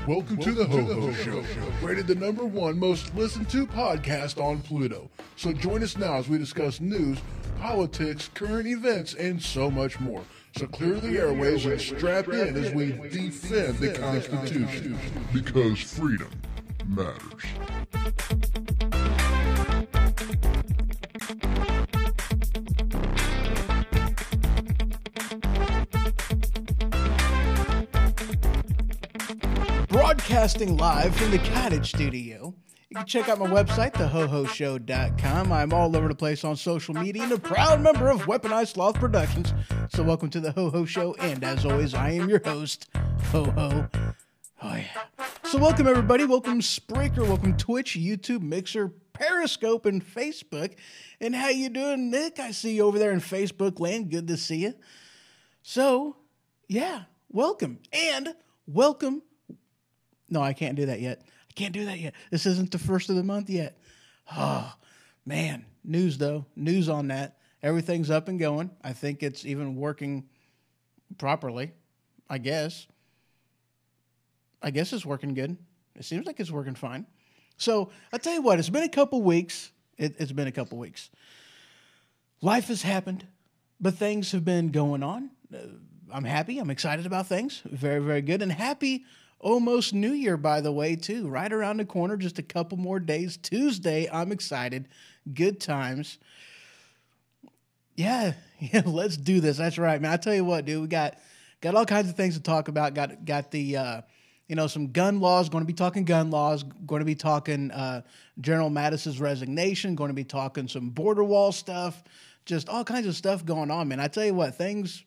Welcome to the Ho Ho Show, rated the #1 most listened to podcast on Pluto. So join us now as we discuss news, politics, current events, and so much more. So clear the airways and strap in as we defend the Constitution. Because freedom matters. Broadcasting live from the Cottage Studio. You can check out my website, thehohoshow.com. I'm all over the place on social media and a proud member of Weaponized Sloth Productions. So welcome to the Ho Ho Show, and as always, I am your host, Ho Ho. Oh yeah. So welcome everybody. Welcome Spreaker. Welcome Twitch, YouTube, Mixer, Periscope, and Facebook. And how you doing, Nick? I see you over there in Facebook land. Good to see you. So, yeah, welcome. And welcome. No, I can't do that yet. I can't do that yet. This isn't the first of the month yet. Oh, man. News, though. News on that. Everything's up and going. I think it's even working properly, I guess. I guess it's working good. It seems like it's working fine. So, I'll tell you what. It's been a couple weeks. It's been a couple weeks. Life has happened, but things have been going on. I'm happy. I'm excited about things. Very, very good. And happy almost New Year, by the way, too. Right around the corner, just a couple more days. Tuesday, I'm excited. Good times. Yeah, let's do this. That's right, man. I tell you what, dude, we got all kinds of things to talk about. Got the, some gun laws. Going to be talking gun laws. Going to be talking General Mattis's resignation. Going to be talking some border wall stuff. Just all kinds of stuff going on, man. I tell you what, things,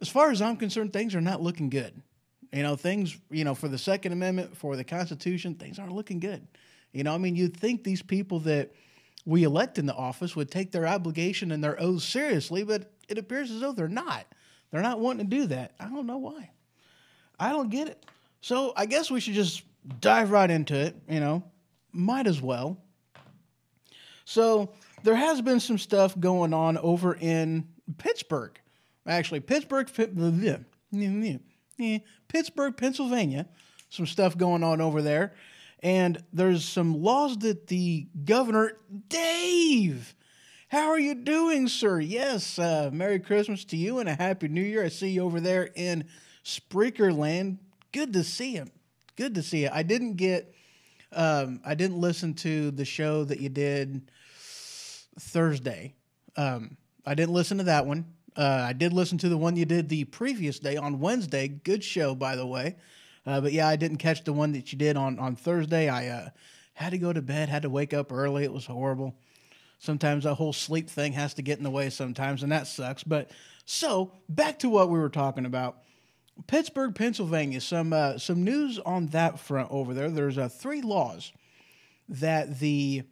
as far as I'm concerned, things are not looking good. Things, for the Second Amendment, for the Constitution, things aren't looking good. You'd think these people that we elect in the office would take their obligation and their oaths seriously, but it appears as though they're not. They're not wanting to do that. I don't know why. I don't get it. So I guess we should just dive right into it, Might as well. So there has been some stuff going on over in Pittsburgh. Actually, Pittsburgh, Pennsylvania, some stuff going on over there. And there's some laws that the governor, Dave, how are you doing, sir? Yes, Merry Christmas to you and a Happy New Year. I see you over there in Spreaker land. Good to see you. Good to see you. I didn't listen to the show that you did Thursday. I didn't listen to that one. I did listen to the one you did the previous day on Wednesday. Good show, by the way. But yeah, I didn't catch the one that you did on Thursday. I had to go to bed, had to wake up early. It was horrible. Sometimes that whole sleep thing has to get in the way sometimes, and that sucks. But so back to what we were talking about. Pittsburgh, Pennsylvania, some news on that front over there. There's 3 laws that the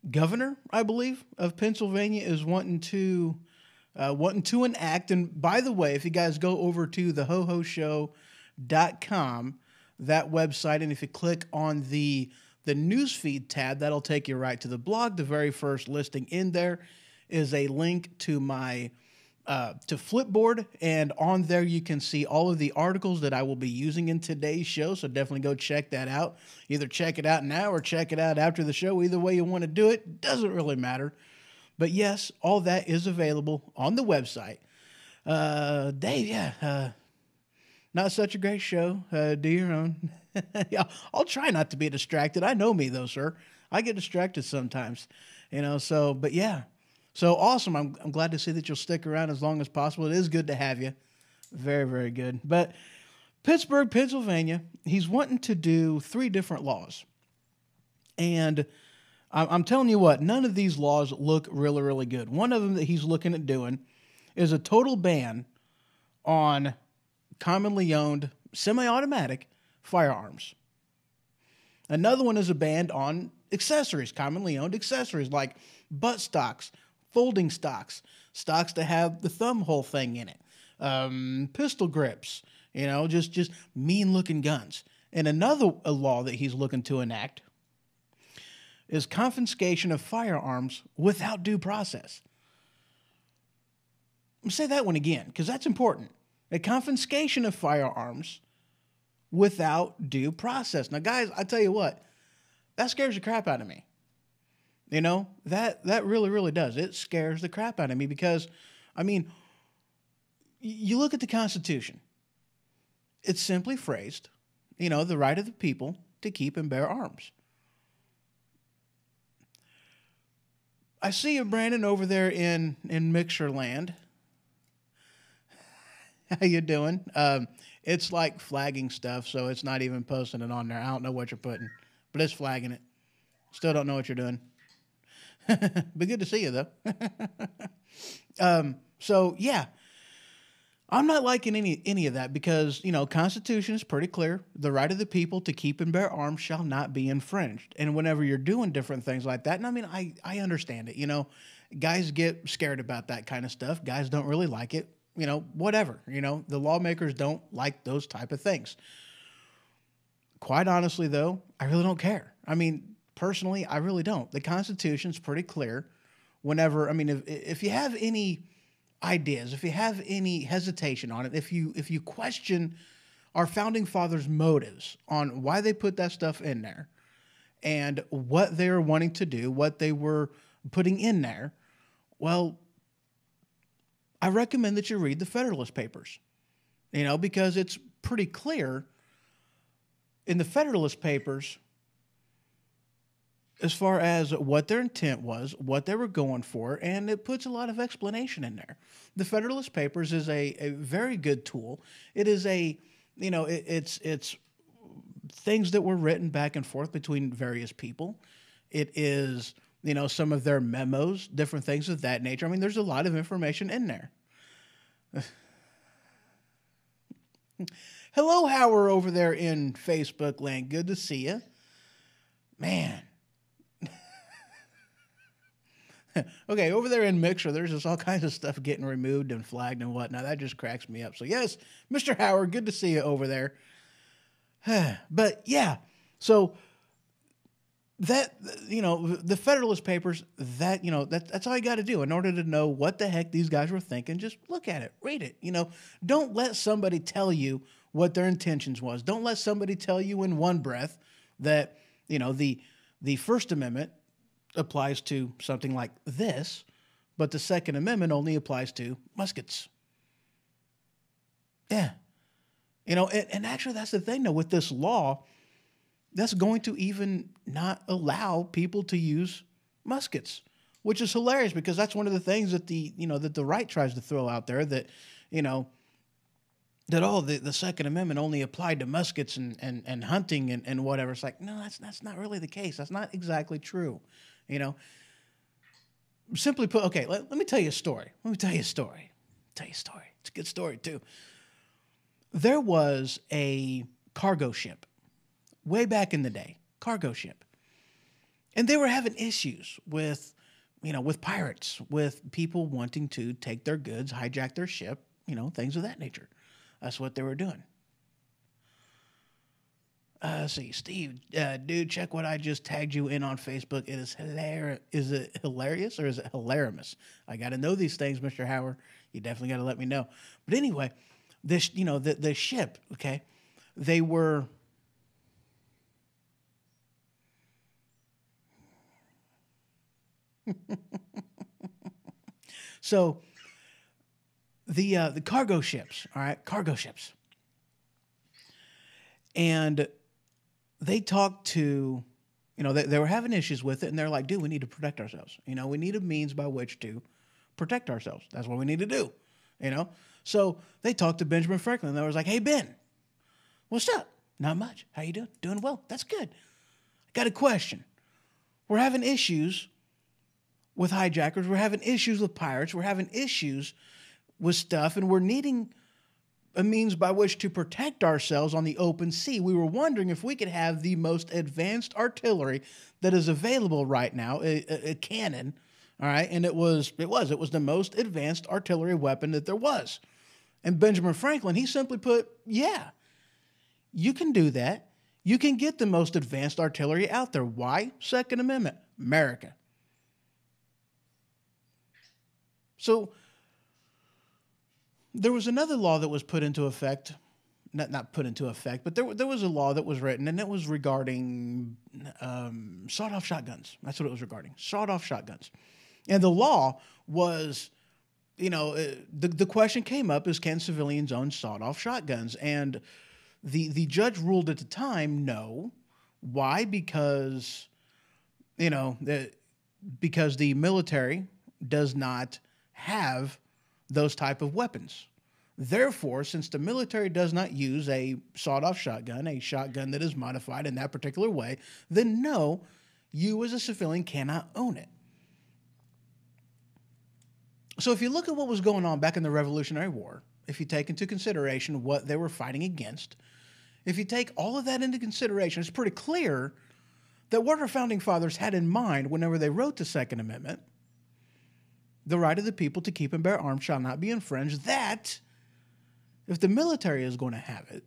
governor, I believe, of Pennsylvania is wanting to enact. And by the way, if you guys go over to thehohoshow.com, that website, and if you click on the newsfeed tab, that'll take you right to the blog. The very first listing in there is a link to my to Flipboard, and on there you can see all of the articles that I will be using in today's show, so definitely go check that out. Either check it out now or check it out after the show. Either way you want to do it, doesn't really matter. But yes, all that is available on the website. Dave, not such a great show. Do your own. Yeah, I'll try not to be distracted. I know me though, sir. I get distracted sometimes, but yeah. So awesome. I'm glad to see that you'll stick around as long as possible. It is good to have you. Very, very good. But Pittsburgh, Pennsylvania, he's wanting to do 3 different laws. And I'm telling you what, none of these laws look really, really good. One of them that he's looking at doing is a total ban on commonly owned semi-automatic firearms. Another one is a ban on accessories, commonly owned accessories like butt stocks, folding stocks, stocks that have the thumb hole thing in it, pistol grips, just mean-looking guns. And another law that he's looking to enact is confiscation of firearms without due process. Let me say that one again, because that's important. A confiscation of firearms without due process. Now, guys, I tell you what, that scares the crap out of me. You know, that really, really does. It scares the crap out of me because, I mean, you look at the Constitution. It's simply phrased, you know, the right of the people to keep and bear arms. I see you, Brandon, over there in Mixer Land. How you doing? It's like flagging stuff, so it's not even posting it on there. I don't know what you're putting, but it's flagging it. Still don't know what you're doing. But good to see you, though. So, yeah. I'm not liking any of that because, you know, Constitution is pretty clear. The right of the people to keep and bear arms shall not be infringed. And whenever you're doing different things like that, and I mean, I understand it. You know, guys get scared about that kind of stuff. Guys don't really like it. You know, whatever. You know, the lawmakers don't like those type of things. Quite honestly, though, I really don't care. I mean, personally, I really don't. The Constitution's pretty clear. Whenever, I mean, if you have any ideas, if you have any hesitation on it, if you question our founding fathers' motives on why they put that stuff in there and what they were wanting to do, what they were putting in there, well, I recommend that you read the Federalist Papers, you know, because it's pretty clear in the Federalist Papers as far as what their intent was, what they were going for, and it puts a lot of explanation in there. The Federalist Papers is a very good tool. It is it's things that were written back and forth between various people. It is, you know, some of their memos, different things of that nature. I mean, there's a lot of information in there. Hello, Howard, over there in Facebook land. Good to see you. Man. Okay, over there in Mixer, there's just all kinds of stuff getting removed and flagged and whatnot. That just cracks me up. So, yes, Mr. Howard, good to see you over there. But, yeah, so that, you know, the Federalist Papers, that, you know, that's all you got to do in order to know what the heck these guys were thinking. Just look at it, read it. You know, don't let somebody tell you what their intentions was. Don't let somebody tell you in one breath that, you know, the First Amendment applies to something like this, but the Second Amendment only applies to muskets. Yeah. You know, and actually that's the thing, though, with this law, that's going to even not allow people to use muskets, which is hilarious because that's one of the things that the right tries to throw out there that, you know, that the Second Amendment only applied to muskets and hunting and whatever. It's like, no, that's not really the case. That's not exactly true. You know, simply put, okay, let me tell you a story. It's a good story, too. There was a cargo ship way back in the day, cargo ship. And they were having issues with pirates, with people wanting to take their goods, hijack their ship, you know, things of that nature. That's what they were doing. See, Steve, dude, check what I just tagged you in on Facebook. It is hilarious. Is it hilarious or is it hilarious? I got to know these things, Mr. Howard. You definitely got to let me know. But anyway, this, you know, the ship, okay, they were... So the cargo ships, all right, cargo ships. And they talked to, you know, they were having issues with it, and they're like, dude, we need to protect ourselves. You know, we need a means by which to protect ourselves. That's what we need to do, you know. So they talked to Benjamin Franklin. They was like, hey, Ben, what's up? Not much. How you doing? Doing well. That's good. I got a question. We're having issues with hijackers. We're having issues with pirates. We're having issues with stuff, and we're needing a means by which to protect ourselves on the open sea. We were wondering if we could have the most advanced artillery that is available right now, a cannon, all right? And it was the most advanced artillery weapon that there was. And Benjamin Franklin, he simply put, yeah, you can do that. You can get the most advanced artillery out there. Why? Second Amendment, America. So There was another law that was put into effect, not put into effect, but there was a law that was written, and it was regarding sawed-off shotguns. That's what it was regarding, sawed-off shotguns. And the law was, the question came up is, can civilians own sawed-off shotguns? And the judge ruled at the time, no. Why? Because, because the military does not have those type of weapons. Therefore, since the military does not use a sawed-off shotgun, a shotgun that is modified in that particular way, then no, you as a civilian cannot own it. So if you look at what was going on back in the Revolutionary War, if you take into consideration what they were fighting against, if you take all of that into consideration, it's pretty clear that what our founding fathers had in mind whenever they wrote the Second Amendment, the right of the people to keep and bear arms shall not be infringed, that if the military is going to have it,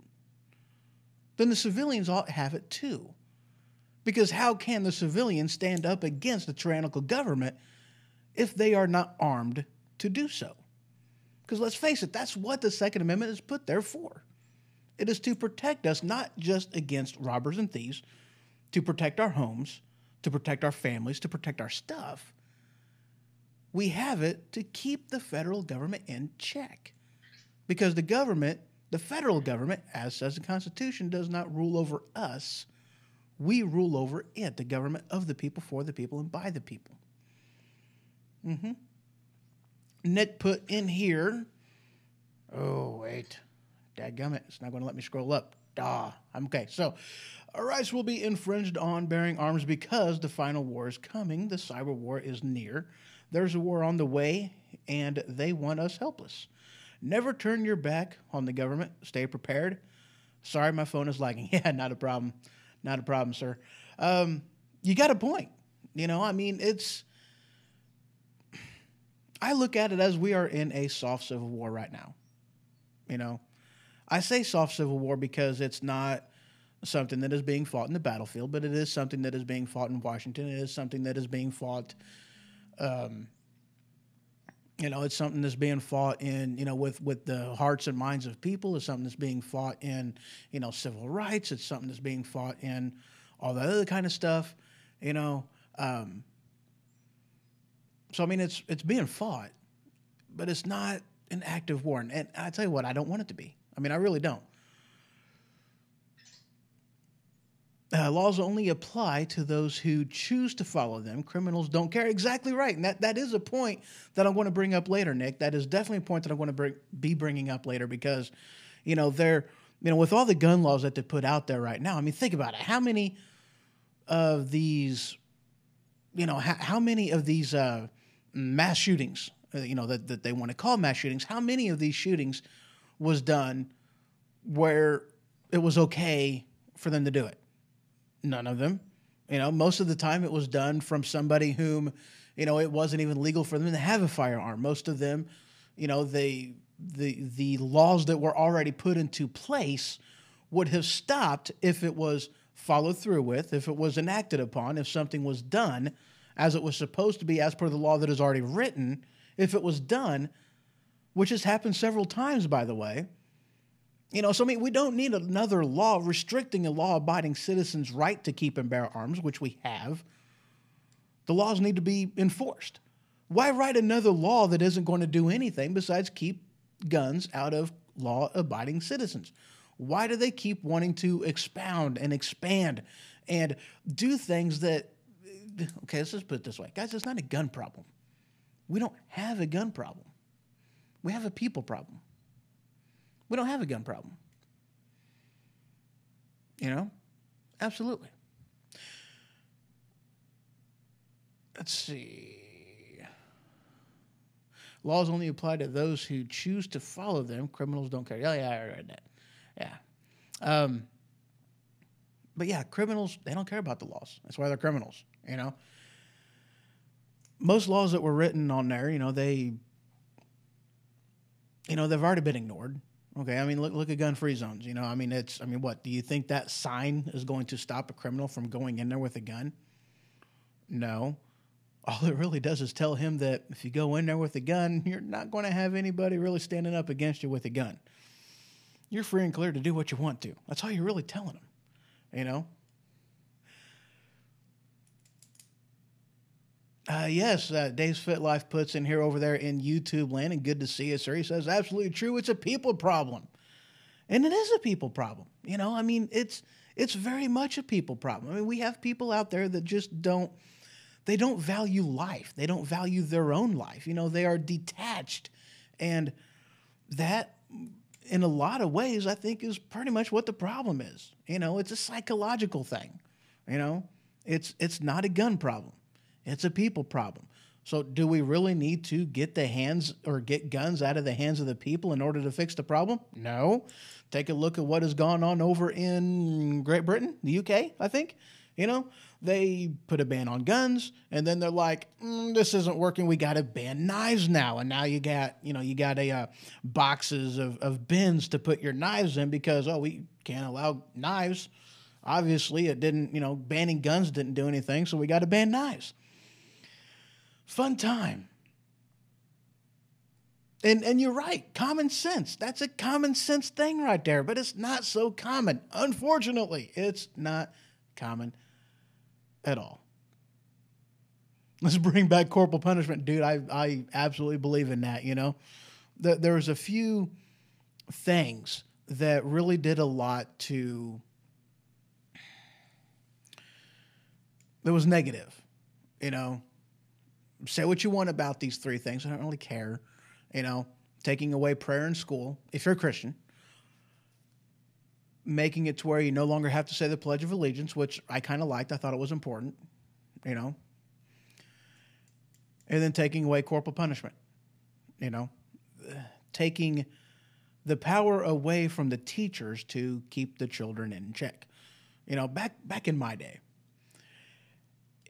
then the civilians ought to have it too. Because how can the civilians stand up against a tyrannical government if they are not armed to do so? Because let's face it, that's what the Second Amendment is put there for. It is to protect us not just against robbers and thieves, to protect our homes, to protect our families, to protect our stuff. We have it to keep the federal government in check. Because the government, the federal government, as says the Constitution, does not rule over us. We rule over it, the government of the people, for the people, and by the people. Nick put in here, oh, wait, dadgummit, it's not going to let me scroll up. Okay, so our rights will be infringed on bearing arms because the final war is coming. The cyber war is near. There's a war on the way, and they want us helpless. Never turn your back on the government. Stay prepared. Sorry, my phone is lagging. Yeah, not a problem. Not a problem, sir. You got a point. I look at it as we are in a soft civil war right now. I say soft civil war because it's not something that is being fought in the battlefield, but it is something that is being fought in Washington. It is something that is being fought, it's something that's being fought in, with the hearts and minds of people. It's something that's being fought in, civil rights. It's something that's being fought in all that other kind of stuff, So, it's being fought, but it's not an active war. And I tell you what, I don't want it to be. I really don't. Laws only apply to those who choose to follow them. Criminals don't care. Exactly right. And that is a point that I'm going to bring up later, Nick. That is definitely a point that I'm going to be bringing up later because, with all the gun laws that they put out there right now, think about it. How many of these, how many of these mass shootings, that they want to call mass shootings, how many of these shootings was done where it was okay for them to do it? None of them. Most of the time it was done from somebody whom, it wasn't even legal for them to have a firearm. Most of them, the laws that were already put into place would have stopped if it was followed through with, if it was enacted upon, if something was done as it was supposed to be as per the law that is already written, if it was done, which has happened several times, by the way. We don't need another law restricting a law-abiding citizen's right to keep and bear arms, which we have. The laws need to be enforced. Why write another law that isn't going to do anything besides keep guns out of law-abiding citizens? Why do they keep wanting to expound and expand and do things that, okay, let's just put it this way. Guys, it's not a gun problem. We don't have a gun problem. We have a people problem. We don't have a gun problem. Absolutely. Let's see. Laws only apply to those who choose to follow them. Criminals don't care. Oh, yeah, I read that. Yeah. But yeah, criminals, they don't care about the laws. That's why they're criminals, Most laws that were written on there, they've already been ignored. Okay, look at gun-free zones. What do you think that sign is going to stop a criminal from going in there with a gun? No. all it really does is tell him that if you go in there with a gun, you're not going to have anybody really standing up against you with a gun. You're free and clear to do what you want to. That's all you're really telling him, you know? Yes, Dave's Fit Life puts in here over there in YouTube land, and good to see you, sir. He says, absolutely true. It's a people problem. And it is a people problem. You know, I mean, it's very much a people problem. I mean, we have people out there that just don't value life. They don't value their own life. You know, they are detached. And that, in a lot of ways, I think is pretty much what the problem is. You know, it's a psychological thing. You know, it's not a gun problem. It's a people problem. So do we really need to get guns out of the hands of the people in order to fix the problem? No. Take a look at what has gone on over in Great Britain, the UK, I think. You know, they put a ban on guns, and then they're like, this isn't working. We got to ban knives now. And now you got boxes of bins to put your knives in because, we can't allow knives. Obviously, it didn't, banning guns didn't do anything, so we got to ban knives. Fun time. And you're right, common sense. That's a common sense thing right there, but it's not so common. Unfortunately, it's not common at all. Let's bring back corporal punishment. Dude, I absolutely believe in that, There's a few things that really did a lot to... that was negative, Say what you want about these three things. I don't really care. Taking away prayer in school, if you're a Christian. Making it to where you no longer have to say the Pledge of Allegiance, which I kind of liked. I thought it was important, And then taking away corporal punishment, Taking the power away from the teachers to keep the children in check. Back in my day,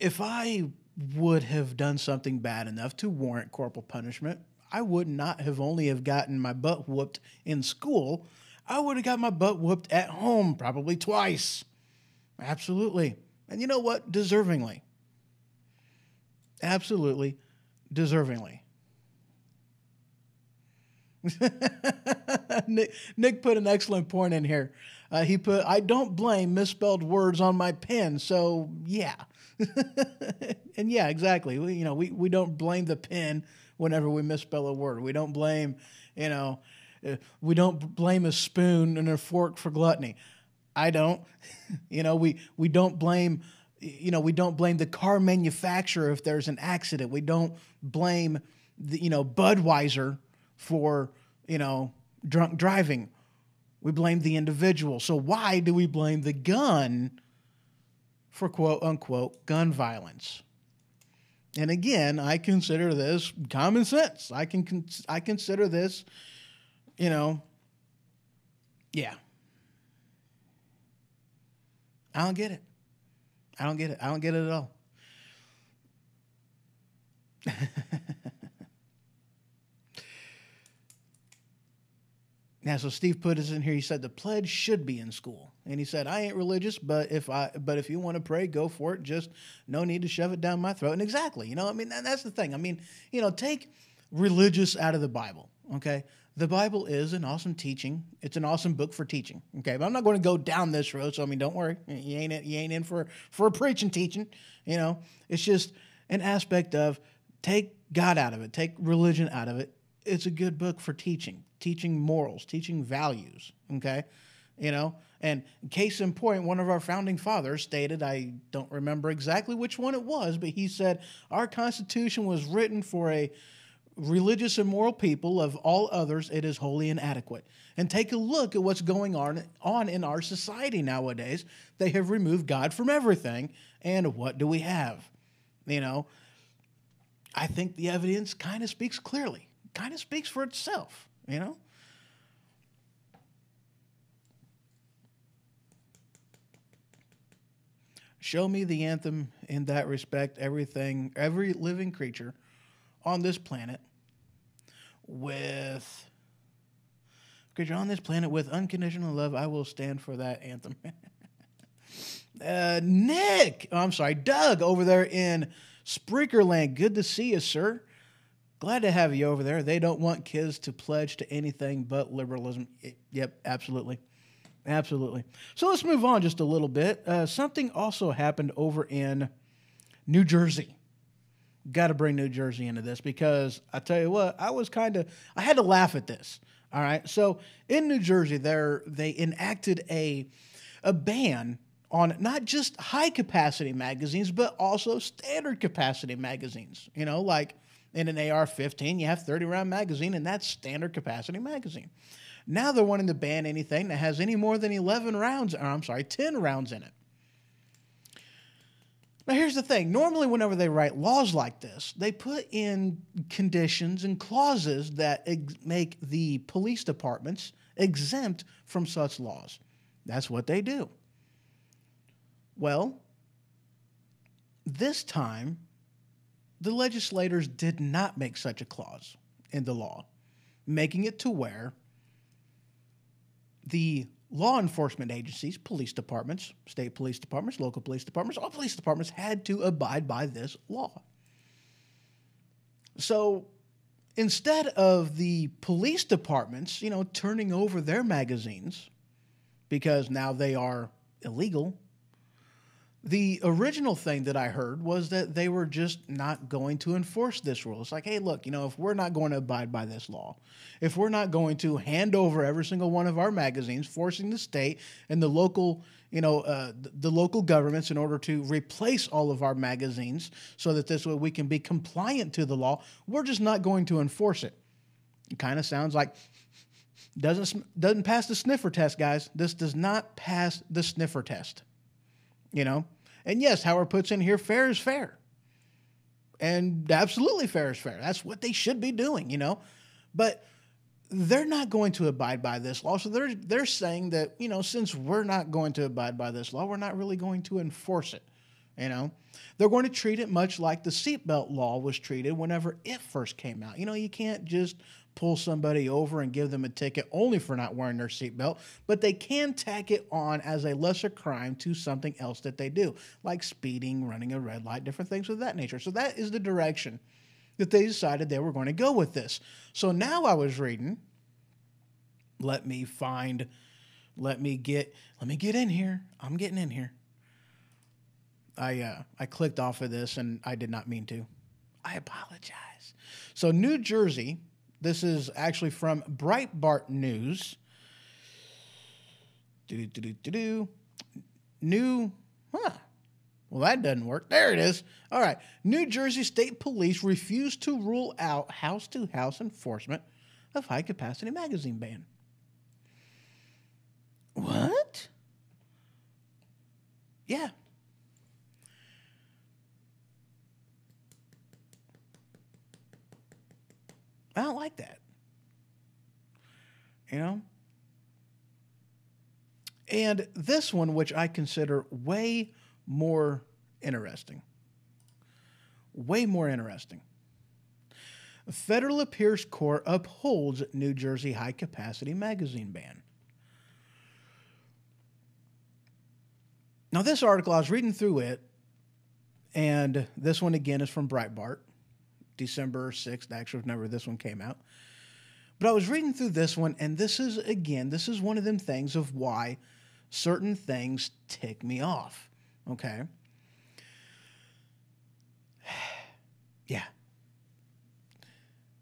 if I would have done something bad enough to warrant corporal punishment, I would not have only have gotten my butt whooped in school. I would have got my butt whooped at home probably twice. Absolutely. And you know what? Deservingly. Absolutely deservingly. Nick put an excellent point in here. He put, I don't blame misspelled words on my pen, so yeah. And yeah, exactly. We don't blame the pen whenever we misspell a word. We don't blame, we don't blame a spoon and a fork for gluttony. I don't. We don't blame, we don't blame the car manufacturer if there's an accident. We don't blame Budweiser for, drunk driving. We blame the individual. So why do we blame the gun for quote unquote gun violence? And again, I consider this common sense. I consider this, yeah. I don't get it. I don't get it at all. Now, so Steve put us in here. He said the pledge should be in school, and he said I ain't religious, but if you want to pray, go for it. Just no need to shove it down my throat. And exactly, that's the thing. Take religious out of the Bible. Okay, the Bible is an awesome teaching. It's an awesome book for teaching. Okay, but I'm not going to go down this road. So don't worry, you ain't in for a preaching teaching. It's just an aspect of take God out of it, take religion out of it. It's a good book for teaching morals, teaching values, okay? And case in point, one of our founding fathers stated, I don't remember exactly which one it was, but he said, our Constitution was written for a religious and moral people. Of all others, it is wholly inadequate. And take a look at what's going on in our society nowadays. They have removed God from everything, and what do we have? I think the evidence kind of speaks clearly. Kind of speaks for itself, Show me the anthem in that respect. Every living creature on this planet with unconditional love, I will stand for that anthem. Doug over there in Spreakerland, good to see you, sir. Glad to have you over there. They don't want kids to pledge to anything but liberalism. Yep, absolutely. Absolutely. So let's move on just a little bit. Something also happened over in New Jersey. Got to bring New Jersey into this because I tell you what, I had to laugh at this. All right. So in New Jersey, they enacted a ban on not just high capacity magazines, but also standard capacity magazines. You know, like in an AR-15, you have 30 round magazine, and that's standard capacity magazine. Now they're wanting to ban anything that has any more than 10 rounds in it. Now, here's the thing. Normally, whenever they write laws like this, they put in conditions and clauses that make the police departments exempt from such laws. That's what they do. Well, this time, the legislators did not make such a clause in the law, making it to where the law enforcement agencies, police departments, state police departments, local police departments, all police departments had to abide by this law. So instead of the police departments, turning over their magazines because now they are illegal, the original thing that I heard was that they were just not going to enforce this rule. It's like, hey, look, if we're not going to abide by this law, if we're not going to hand over every single one of our magazines, forcing the state and the local, the local governments in order to replace all of our magazines so that this way we can be compliant to the law, we're just not going to enforce it. It kind of sounds like doesn't pass the sniffer test, guys. This does not pass the sniffer test. And yes, Howard puts in here, fair is fair. And absolutely fair is fair. That's what they should be doing, But they're not going to abide by this law. So they're saying that, since we're not going to abide by this law, we're not really going to enforce it. They're going to treat it much like the seatbelt law was treated whenever it first came out. You can't just pull somebody over and give them a ticket only for not wearing their seatbelt, but they can tack it on as a lesser crime to something else that they do, like speeding, running a red light, different things of that nature. So that is the direction that they decided they were going to go with this. So now I was reading, let me get in here. I'm getting in here. I clicked off of this and I did not mean to. I apologize. So New Jersey, this is actually from Breitbart News. Well, that doesn't work. There it is. All right. New Jersey State Police refused to rule out house-to-house enforcement of high-capacity magazine ban. What? Yeah. I don't like that. And this one, which I consider way more interesting. Way more interesting. A federal appeals court upholds New Jersey high-capacity magazine ban. Now, this article, I was reading through it, and this one, again, is from Breitbart. December 6th, actually, whenever this one came out. But I was reading through this one, and this is one of them things of why certain things tick me off. Okay? Yeah.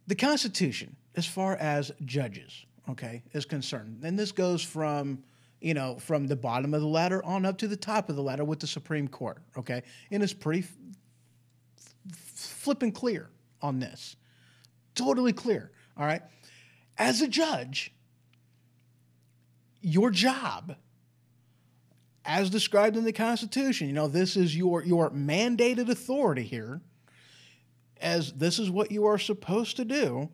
The Constitution, as far as judges, okay, is concerned, and this goes from the bottom of the ladder on up to the top of the ladder with the Supreme Court, okay? And it's pretty flipping clear on this. Totally clear, all right? As a judge, your job, as described in the Constitution, this is your mandated authority here, as this is what you are supposed to do.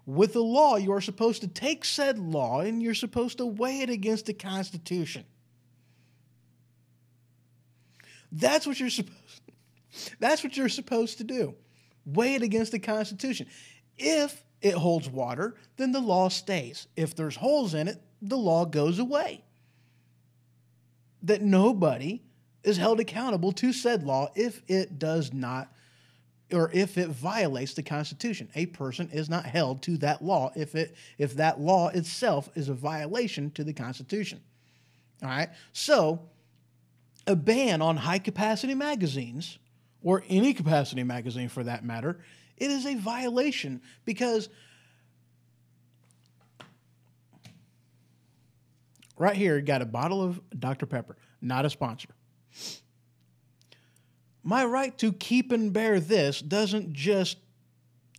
With the law, you are supposed to take said law and you're supposed to weigh it against the Constitution. That's what you're supposed to do. Weigh it against the Constitution. If it holds water, then the law stays. If there's holes in it, the law goes away. That nobody is held accountable to said law if it does not if it violates the Constitution. A person is not held to that law if that law itself is a violation to the Constitution. All right? So, a ban on high-capacity magazines, or any capacity magazine for that matter, it is a violation because right here, you got a bottle of Dr. Pepper, not a sponsor. My right to keep and bear this doesn't just,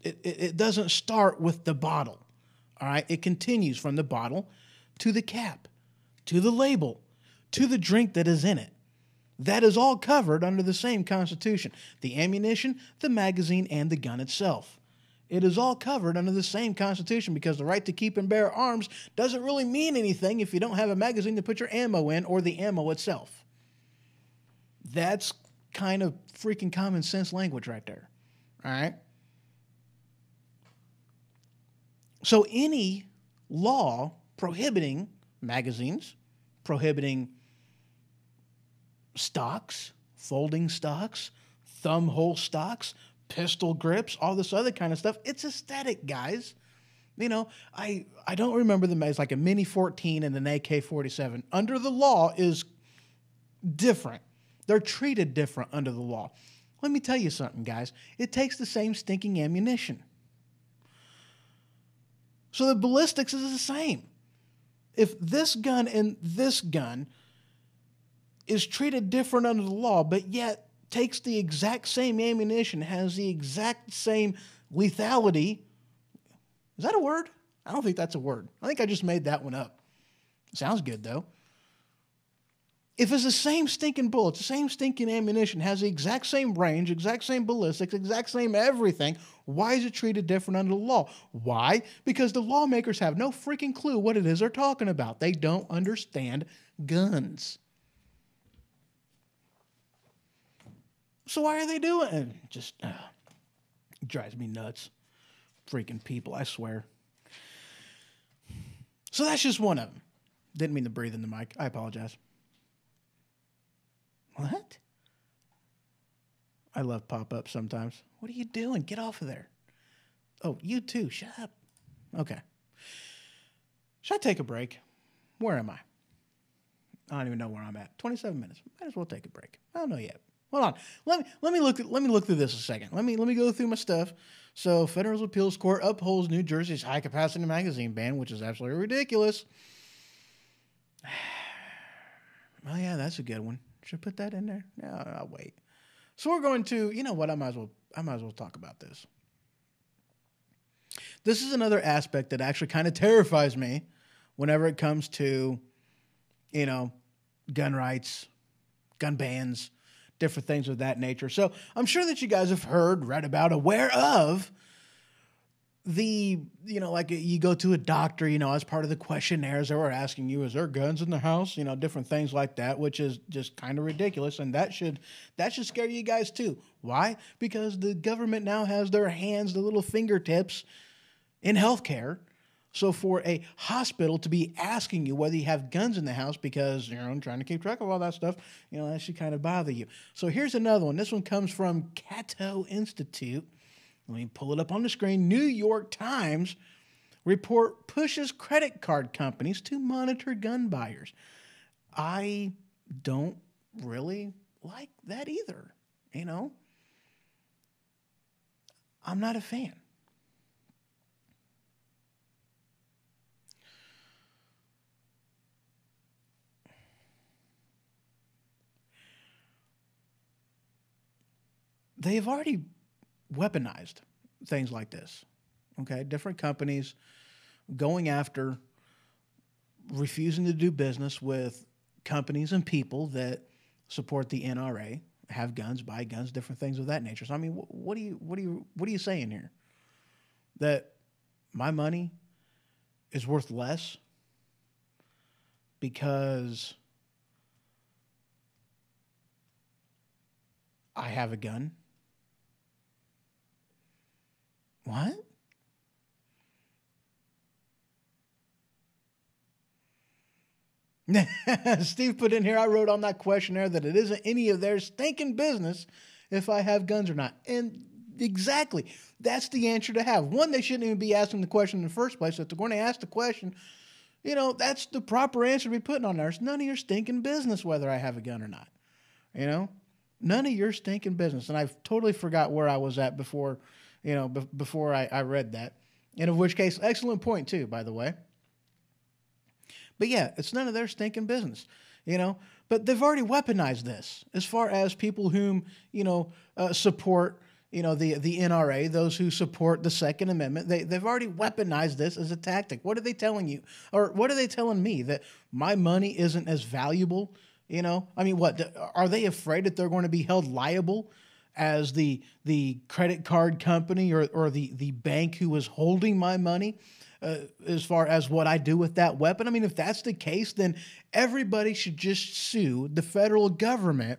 it doesn't start with the bottle, all right? It continues from the bottle to the cap, to the label, to the drink that is in it. That is all covered under the same Constitution. The ammunition, the magazine, and the gun itself. It is all covered under the same Constitution because the right to keep and bear arms doesn't really mean anything if you don't have a magazine to put your ammo in or the ammo itself. That's kind of freaking common sense language right there. All right? So any law prohibiting magazines, prohibiting stocks, folding stocks, thumb hole stocks, pistol grips, all this other kind of stuff, it's aesthetic, guys. You know, I don't remember them as like a Mini 14 and an AK-47. Under the law is different. They're treated different under the law. Let me tell you something, guys. It takes the same stinking ammunition. So the ballistics is the same. If this gun and this gun is treated different under the law, but yet takes the exact same ammunition, has the exact same lethality. Is that a word? I don't think that's a word. I think I just made that one up. Sounds good, though. If it's the same stinking bullets, the same stinking ammunition, has the exact same range, exact same ballistics, exact same everything, why is it treated different under the law? Why? Because the lawmakers have no freaking clue what it is they're talking about. They don't understand guns. So why are they doing it? Just drives me nuts. Freaking people, I swear. So that's just one of them. Didn't mean to breathe in the mic. I apologize. What? I love pop-ups sometimes. What are you doing? Get off of there. Oh, you too. Shut up. Okay. Should I take a break? Where am I? I don't even know where I'm at. 27 minutes. Might as well take a break. I don't know yet. Hold on. Let me look through this a second. Let me go through my stuff. So, Federal Appeals Court upholds New Jersey's high-capacity magazine ban, which is absolutely ridiculous. Oh yeah, that's a good one. Should I put that in there? No, I'll wait. So we're going to, you know what? I might as well talk about this. This is another aspect that actually kind of terrifies me whenever it comes to, you know, gun rights, gun bans, different things of that nature. So I'm sure that you guys have heard, read about, aware of the, you know, like you go to a doctor, you know, as part of the questionnaires they were asking you, is there guns in the house? You know, different things like that, which is just kind of ridiculous. And that should scare you guys too. Why? Because the government now has their hands, the little fingertips in healthcare. So for a hospital to be asking you whether you have guns in the house because, you know, trying to keep track of all that stuff, you know, that should kind of bother you. So here's another one. This one comes from Cato Institute. Let me pull it up on the screen. New York Times report pushes credit card companies to monitor gun buyers. I don't really like that either, you know. I'm not a fan. They have already weaponized things like this, okay? Different companies going after, refusing to do business with companies and people that support the NRA, have guns, buy guns, different things of that nature. So, I mean, what are you saying here? That my money is worth less because I have a gun? What? Steve put in here, I wrote on that questionnaire that it isn't any of their stinking business if I have guns or not. And Exactly. That's the answer to have. One, they shouldn't even be asking the question in the first place. If they're going to ask the question, that's the proper answer to be putting on there. It's none of your stinking business whether I have a gun or not. None of your stinking business. And I've totally forgot where I was at before, before I read that. And of which case, excellent point too, by the way. But yeah, it's none of their stinking business, But they've already weaponized this as far as people whom, support, the NRA, those who support the Second Amendment. They've already weaponized this as a tactic. What are they telling you? Or what are they telling me? That my money isn't as valuable? What are they afraid that they're going to be held liable as the credit card company or the bank who is holding my money as far as what I do with that weapon? I mean, if that's the case, then everybody should just sue the federal government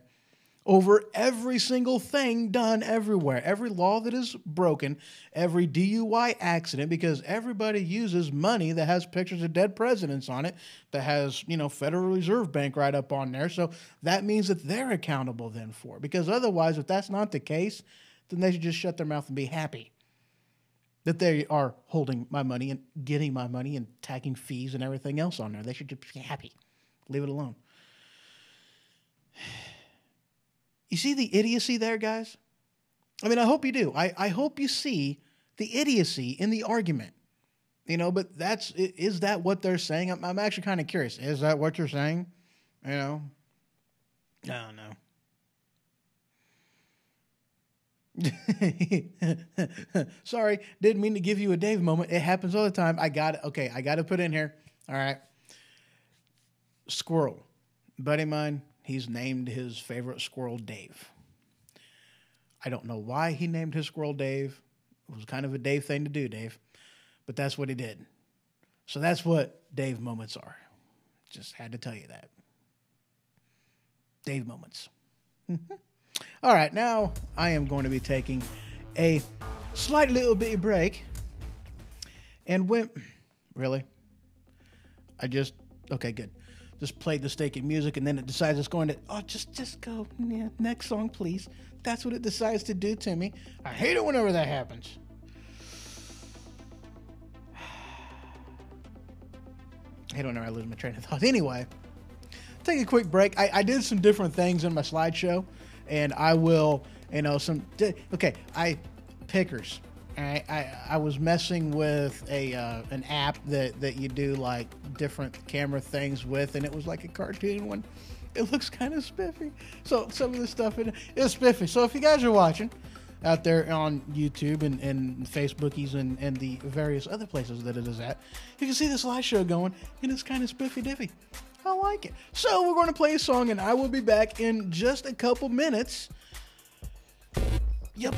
over every single thing done everywhere, every law that is broken, every DUI accident, because everybody uses money that has pictures of dead presidents on it, that has, Federal Reserve Bank right up on there. So that means that they're accountable then for it. Because otherwise, if that's not the case, then they should just shut their mouth and be happy that they are holding my money and getting my money and tacking fees and everything else on there. They should just be happy. Leave it alone. You see the idiocy there, guys? I mean, I hope you do. I hope you see the idiocy in the argument. But is that what they're saying? I'm actually kind of curious. Is that what you're saying? I don't know. Sorry, didn't mean to give you a Dave moment. It happens all the time. I got to put in here. All right. Squirrel. Buddy of mine, he's named his favorite squirrel Dave. I don't know why he named his squirrel Dave. It was kind of a Dave thing to do, Dave. But that's what he did. So that's what Dave moments are. Just had to tell you that. Dave moments. All right, now I am going to be taking a slight little bitty break. And really? Okay, good. Just played the staking music, and then it decides it's going to, just go, next song, please. That's what it decides to do to me. I hate it whenever that happens. I hate it whenever I lose my train of thought. Anyway, take a quick break. I did some different things in my slideshow, and I will, pickers. I was messing with an app that you do like different camera things with, and it was like a cartoon one. It looks kind of spiffy. So some of the stuff in it is spiffy. So if you guys are watching out there on YouTube and Facebookies and the various other places that it is at, you can see the slideshow going, and it's kind of spiffy diffy. I like it. So we're going to play a song, and I will be back in just a couple minutes. Yep.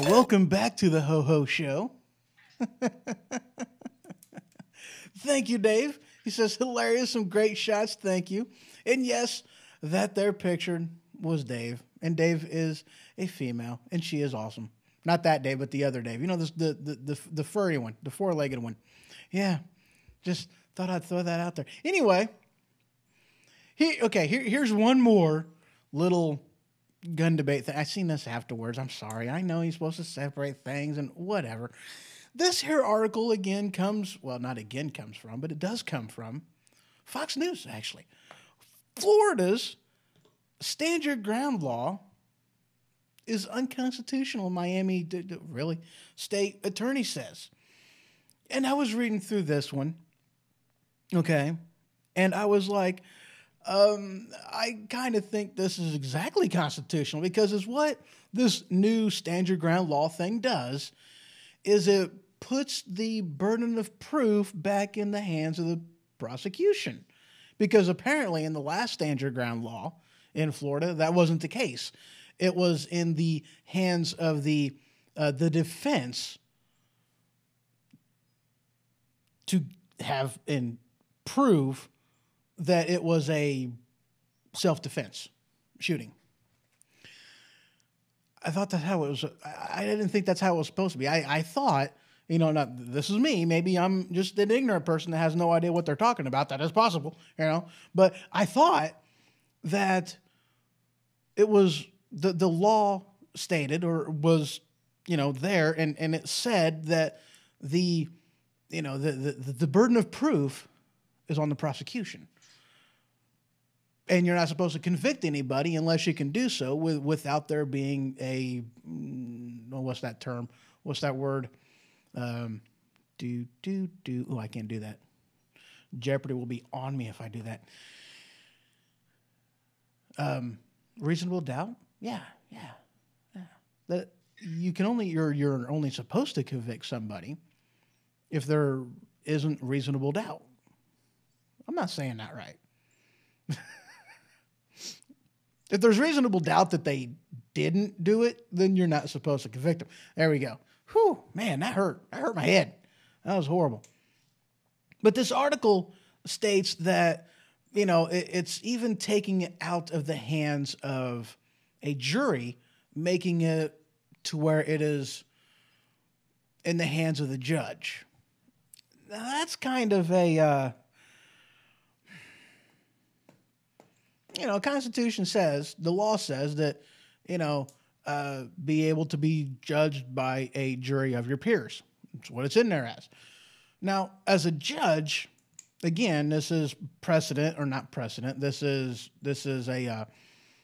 Welcome back to the Ho Ho Show. Thank you, Dave. He says, hilarious, some great shots, thank you. And yes, that there picture was Dave. And Dave is a female, and she is awesome. Not that Dave, but the other Dave. You know, this, the furry one, the four-legged one. Yeah, just thought I'd throw that out there. Anyway, here's one more little gun debate thing. I seen this afterwards. I'm sorry. I know he's supposed to separate things and whatever. This here article again comes, well, not again comes from, but it does come from Fox News, actually. Florida's stand your ground law is unconstitutional, Miami, really, state attorney says. And I was reading through this one, okay, and I was like, I kind of think this is exactly constitutional because is what this new stand your ground law thing does is it puts the burden of proof back in the hands of the prosecution. Because apparently in the last stand your ground law in Florida, that wasn't the case. It was in the hands of the defense to have and prove that it was a self-defense shooting. I thought that's how it was. I didn't think that's how it was supposed to be. I thought, you know, not this is me. Maybe I'm just an ignorant person that has no idea what they're talking about. That is possible, you know. But I thought that it was the law stated or was, you know, there, and it said that the burden of proof is on the prosecution. And you're not supposed to convict anybody unless you can do so without there being a, what's that term? What's that word? Oh, I can't do that. Jeopardy will be on me if I do that. Reasonable doubt? Yeah. That you're only supposed to convict somebody if there isn't reasonable doubt. I'm not saying that right. If there's reasonable doubt that they didn't do it, then you're not supposed to convict them. There we go. Whew, man, that hurt. That hurt my head. That was horrible. But this article states that, you know, it's even taking it out of the hands of a jury, making it to where it is in the hands of the judge. Now, that's kind of a... Constitution says, the law says that, be able to be judged by a jury of your peers. That's what it's in there as. Now, as a judge, again, this is precedent or not precedent. This is a,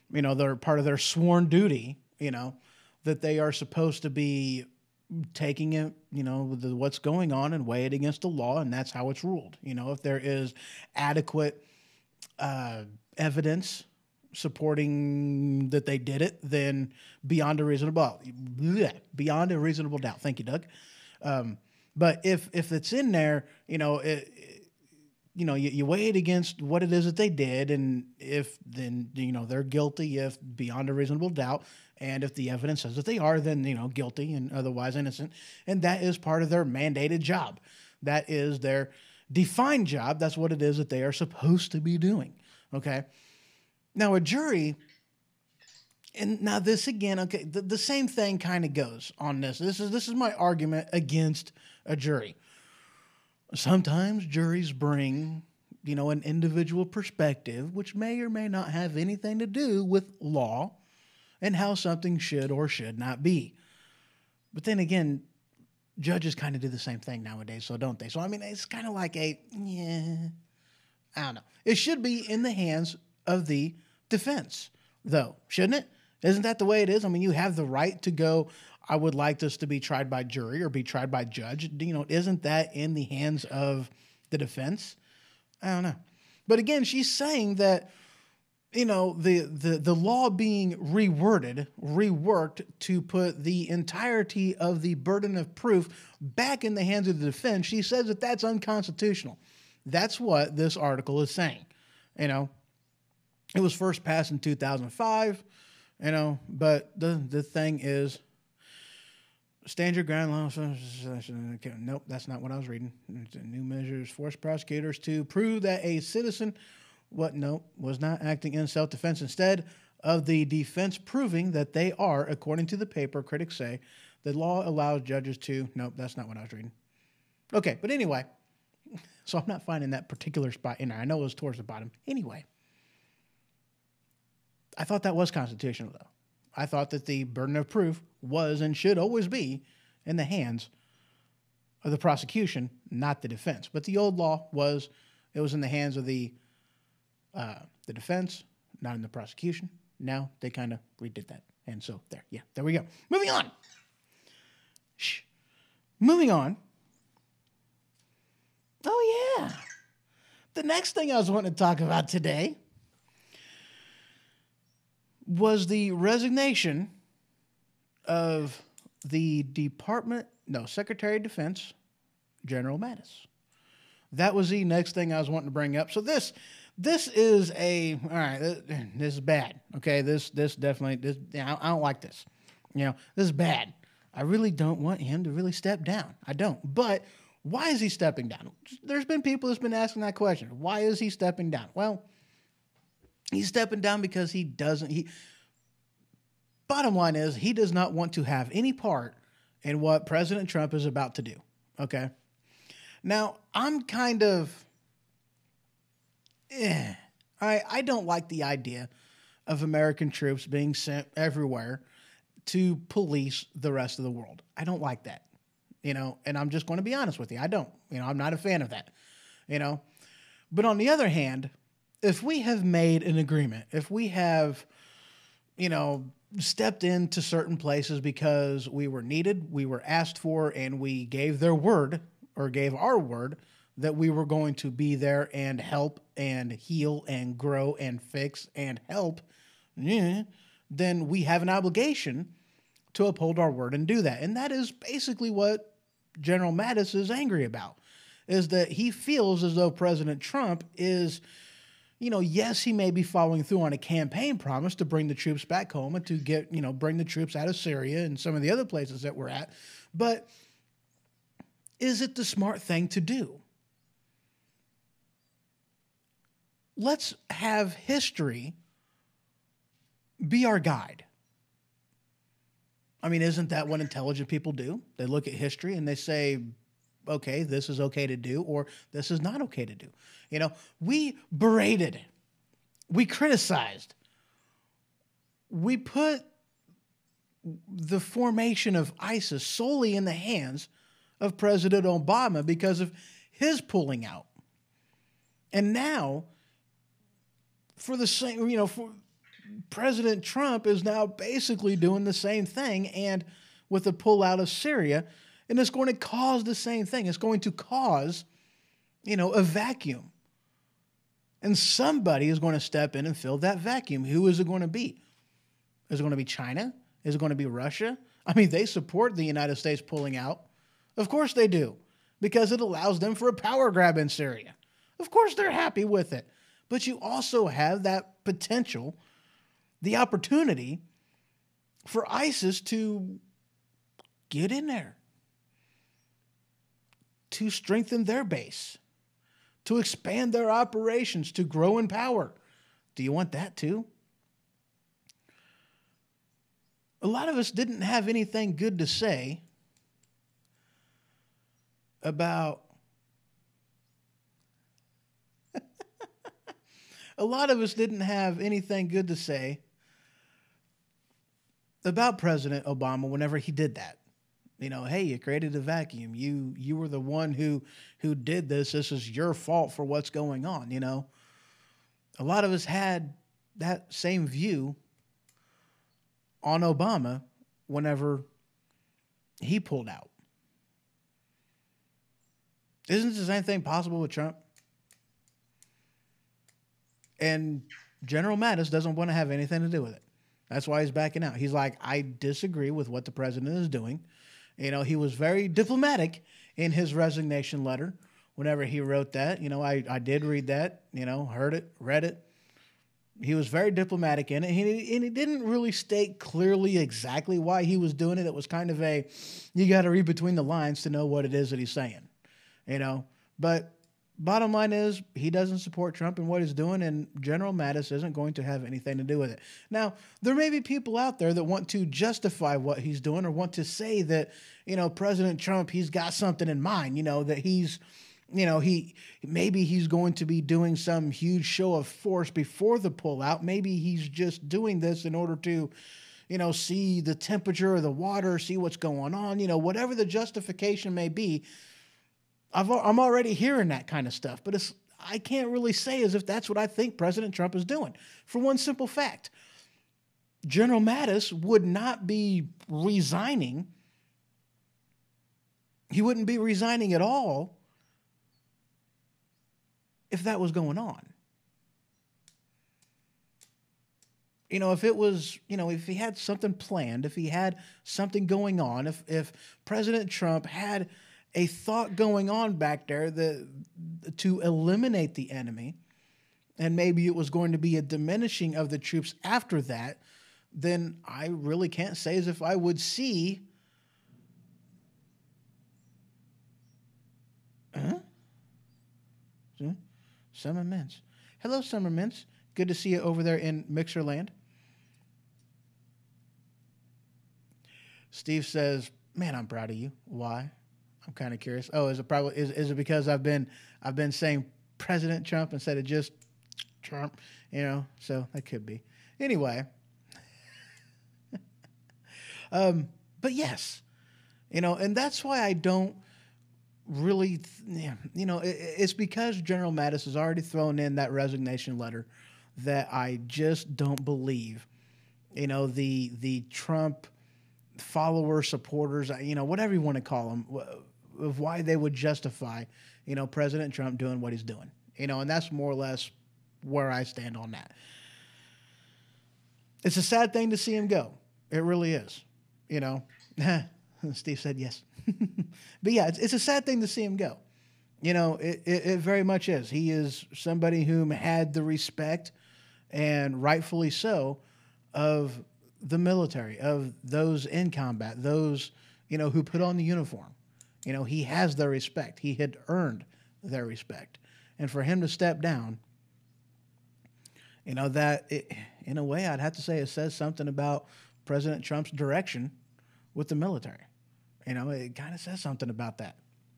they're part of their sworn duty, that they are supposed to be taking it, what's going on and weigh it against the law. And that's how it's ruled. If there is adequate, evidence supporting that they did it, then beyond a reasonable doubt. Thank you, Doug. But if it's in there, you weigh it against what it is that they did, and if then they're guilty, if beyond a reasonable doubt, and if the evidence says that they are, then guilty and otherwise innocent, and that is part of their mandated job. That is their defined job. That's what it is that they are supposed to be doing. Okay. Now a jury, and now this again, okay, the same thing kind of goes on this. This is my argument against a jury. Sometimes juries bring, an individual perspective, which may or may not have anything to do with law and how something should or should not be. But then again, judges kind of do the same thing nowadays, so don't they? So, it's kind of like I don't know. It should be in the hands of the defense, though, shouldn't it? Isn't that the way it is? You have the right to go, I would like this to be tried by jury or be tried by judge. Isn't that in the hands of the defense? I don't know. But again, she's saying that, the law being reworked to put the entirety of the burden of proof back in the hands of the defense. She says that that's unconstitutional. That's what this article is saying. It was first passed in 2005, but the thing is, Stand your ground. Nope, that's not what I was reading. New measures force prosecutors to prove that a citizen was not acting in self-defense. Instead of the defense proving that they are, according to the paper, critics say, the law allows judges to... Nope, that's not what I was reading. Okay, but anyway, so I'm not finding that particular spot in there. I know it was towards the bottom. Anyway, I thought that was constitutional, though. I thought that the burden of proof was and should always be in the hands of the prosecution, not the defense. But the old law was, it was in the hands of the defense, not in the prosecution. Now they kind of redid that. And so there we go. Moving on. Moving on. Oh, yeah. The next thing I was wanting to talk about today was the resignation of the Secretary of Defense, General Mattis. That was the next thing I was wanting to bring up. So this is all right, this is bad. Okay, this definitely, I don't like this. This is bad. I really don't want him to really step down. I don't. But why is he stepping down? There's been people that's been asking that question. Why is he stepping down? Well, he's stepping down because bottom line is, he does not want to have any part in what President Trump is about to do. Okay? Now, I'm kind of, I don't like the idea of American troops being sent everywhere to police the rest of the world. I don't like that, and I'm just going to be honest with you. I don't, I'm not a fan of that, But on the other hand, if we have made an agreement, if we have, stepped into certain places because we were needed, we were asked for, and we gave our word that we were going to be there and help and heal and grow and fix and help, then we have an obligation to uphold our word and do that. And that is basically what General Mattis is angry about, is that he feels as though President Trump is, yes, he may be following through on a campaign promise to bring the troops back home and to get, bring the troops out of Syria and some of the other places that we're at. But is it the smart thing to do? Let's have history be our guide. I mean, isn't that what intelligent people do? They look at history and they say, okay, this is okay to do, or this is not okay to do. We berated, we criticized, we put the formation of ISIS solely in the hands of President Obama because of his pulling out. And now, for the same, President Trump is now basically doing the same thing, and with the pullout of Syria, and it's going to cause the same thing. It's going to cause, a vacuum. And somebody is going to step in and fill that vacuum. Who is it going to be? Is it going to be China? Is it going to be Russia? I mean, they support the United States pulling out. Of course they do, because it allows them for a power grab in Syria. Of course they're happy with it. But you also have that potential, the opportunity for ISIS to get in there, to strengthen their base, to expand their operations, to grow in power. Do you want that too? A lot of us didn't have anything good to say about about President Obama whenever he did that. Hey, you created a vacuum. You were the one who did this. This is your fault for what's going on, A lot of us had that same view on Obama whenever he pulled out. Isn't the same thing possible with Trump? And General Mattis doesn't want to have anything to do with it. That's why he's backing out. He's like, I disagree with what the president is doing. He was very diplomatic in his resignation letter whenever he wrote that. I did read that, heard it, read it. He was very diplomatic in it, and he didn't really state clearly exactly why he was doing it. It was kind of you got to read between the lines to know what it is that he's saying, But bottom line is, he doesn't support Trump and what he's doing, and General Mattis isn't going to have anything to do with it. Now, there may be people out there that want to justify what he's doing or want to say that, President Trump, he's got something in mind, that he's maybe he's going to be doing some huge show of force before the pullout. Maybe he's just doing this in order to, see the temperature of the water, see what's going on, whatever the justification may be. I'm already hearing that kind of stuff, but I can't really say as if that's what I think President Trump is doing. For one simple fact, General Mattis would not be resigning. He wouldn't be resigning at all if that was going on. If it was, if he had something planned, if he had something going on, if President Trump had a thought going on back there to eliminate the enemy, and maybe it was going to be a diminishing of the troops after that, then I really can't say as if I would see Summer Mints. Hello, Summer Mints. Good to see you over there in Mixerland. Steve says, "Man, I'm proud of you. Why?" I'm kind of curious. Oh, is it because I've been saying President Trump instead of just Trump? So that could be. Anyway, but yes, and that's why I don't really, it's because General Mattis has already thrown in that resignation letter that I just don't believe, the Trump followers, supporters, whatever you want to call them, of why they would justify, President Trump doing what he's doing, and that's more or less where I stand on that. It's a sad thing to see him go. It really is, Steve said yes. But yeah, it's a sad thing to see him go. It very much is. He is somebody whom had the respect, and rightfully so, of the military, of those in combat, those, who put on the uniform. He has their respect. He had earned their respect. And for him to step down, in a way, I'd have to say it says something about President Trump's direction with the military. It kind of says something about that.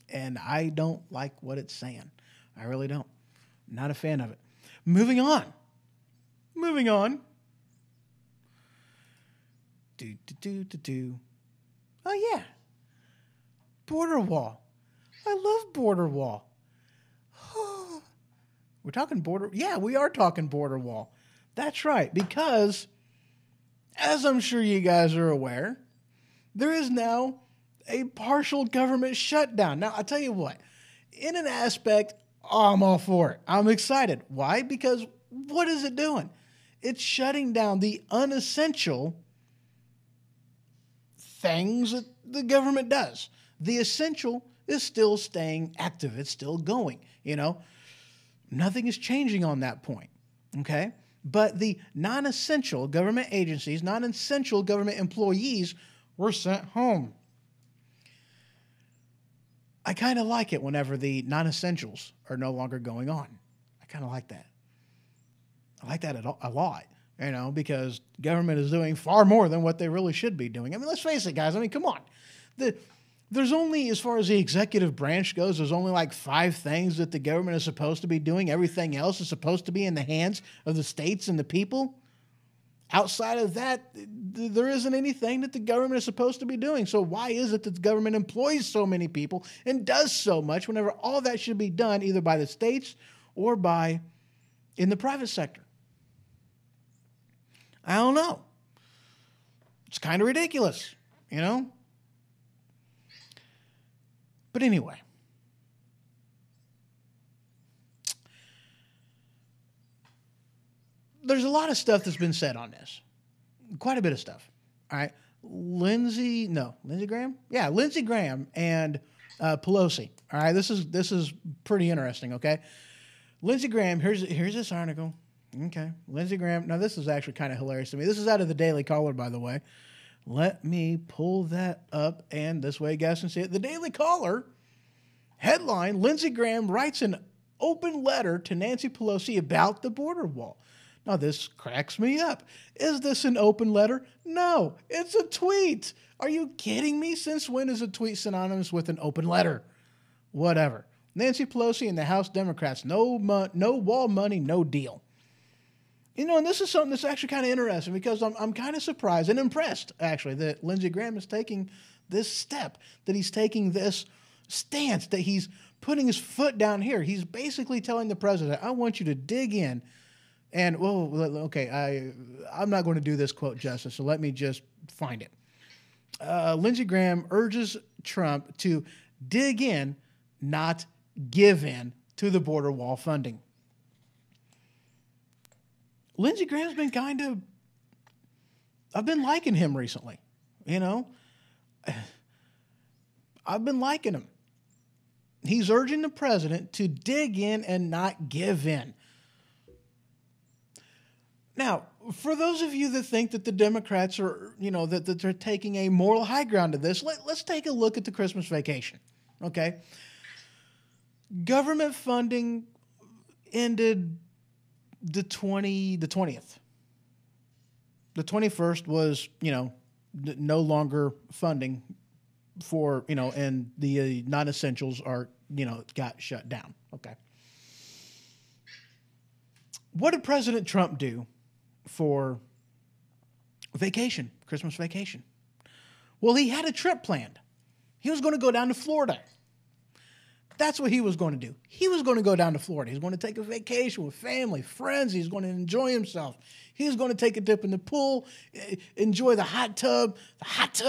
And I don't like what it's saying. I really don't. Not a fan of it. Moving on. Oh, yeah. Border wall. I love border wall. We're talking border. Yeah, we are talking border wall. That's right. Because, as I'm sure you guys are aware, there is now a partial government shutdown. Now, I'll tell you what, in an aspect, I'm all for it. I'm excited. Why? Because what is it doing? It's shutting down the unessential things that the government does. The essential is still staying active. It's still going, Nothing is changing on that point, okay? But the non-essential government agencies, non-essential government employees were sent home. I kind of like it whenever the non-essentials are no longer going on. I kind of like that. I like that a lot, because government is doing far more than what they really should be doing. I mean, let's face it, guys. I mean, come on. There's only, as far as the executive branch goes, there's only like 5 things that the government is supposed to be doing. Everything else is supposed to be in the hands of the states and the people. Outside of that, there isn't anything that the government is supposed to be doing. So why is it that the government employs so many people and does so much whenever all that should be done either by the states or in the private sector? I don't know. It's kind of ridiculous, But anyway, there's a lot of stuff that's been said on this. Quite a bit of stuff. All right. Lindsey Graham? Yeah, Lindsey Graham and Pelosi. All right. This is pretty interesting, okay? Lindsey Graham, here's this article. Okay. Lindsey Graham. Now, this is actually kind of hilarious to me. This is out of the Daily Caller, by the way. Let me pull that up, and this way you guys can see it. The Daily Caller headline, Lindsey Graham writes an open letter to Nancy Pelosi about the border wall. Now, this cracks me up. Is this an open letter? No, it's a tweet. Are you kidding me? Since when is a tweet synonymous with an open letter? Whatever. Nancy Pelosi and the House Democrats, no wall money, no deal. You know, and this is something that's actually kind of interesting because I'm kind of surprised and impressed, actually, that Lindsey Graham is taking this step, that he's taking this stance, that he's putting his foot down here. He's basically telling the president, I want you to dig in. And, well, okay, I'm not going to do this quote justice, so let me just find it. Lindsey Graham urges Trump to dig in, not give in to the border wall funding. Lindsey Graham's been I've been liking him recently, you know. I've been liking him. He's urging the president to dig in and not give in. Now, for those of you that think that the Democrats are, you know, that they're taking a moral high ground to this, let's take a look at the Christmas vacation, okay? Government funding ended the 20th. The 21st was, you know, no longer funding for, you know, and the non-essentials are, you know, got shut down. Okay. What did President Trump do for vacation, Christmas vacation? Well, he had a trip planned. He was going to go down to Florida. That's what he was going to do. He was going to go down to Florida. He's going to take a vacation with family, friends. He's going to enjoy himself. He's going to take a dip in the pool, enjoy the hot tub. He's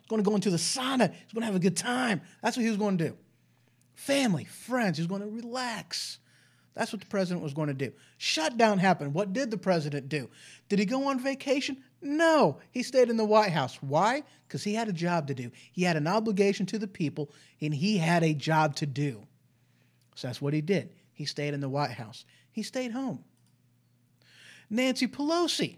going to go into the sauna. He's going to have a good time. That's what he was going to do. Family, friends. He's going to relax. That's what the president was going to do. Shutdown happened. What did the president do? Did he go on vacation? No. He stayed in the White House. Why? Because he had a job to do. He had an obligation to the people, and he had a job to do. So that's what he did. He stayed in the White House. He stayed home. Nancy Pelosi.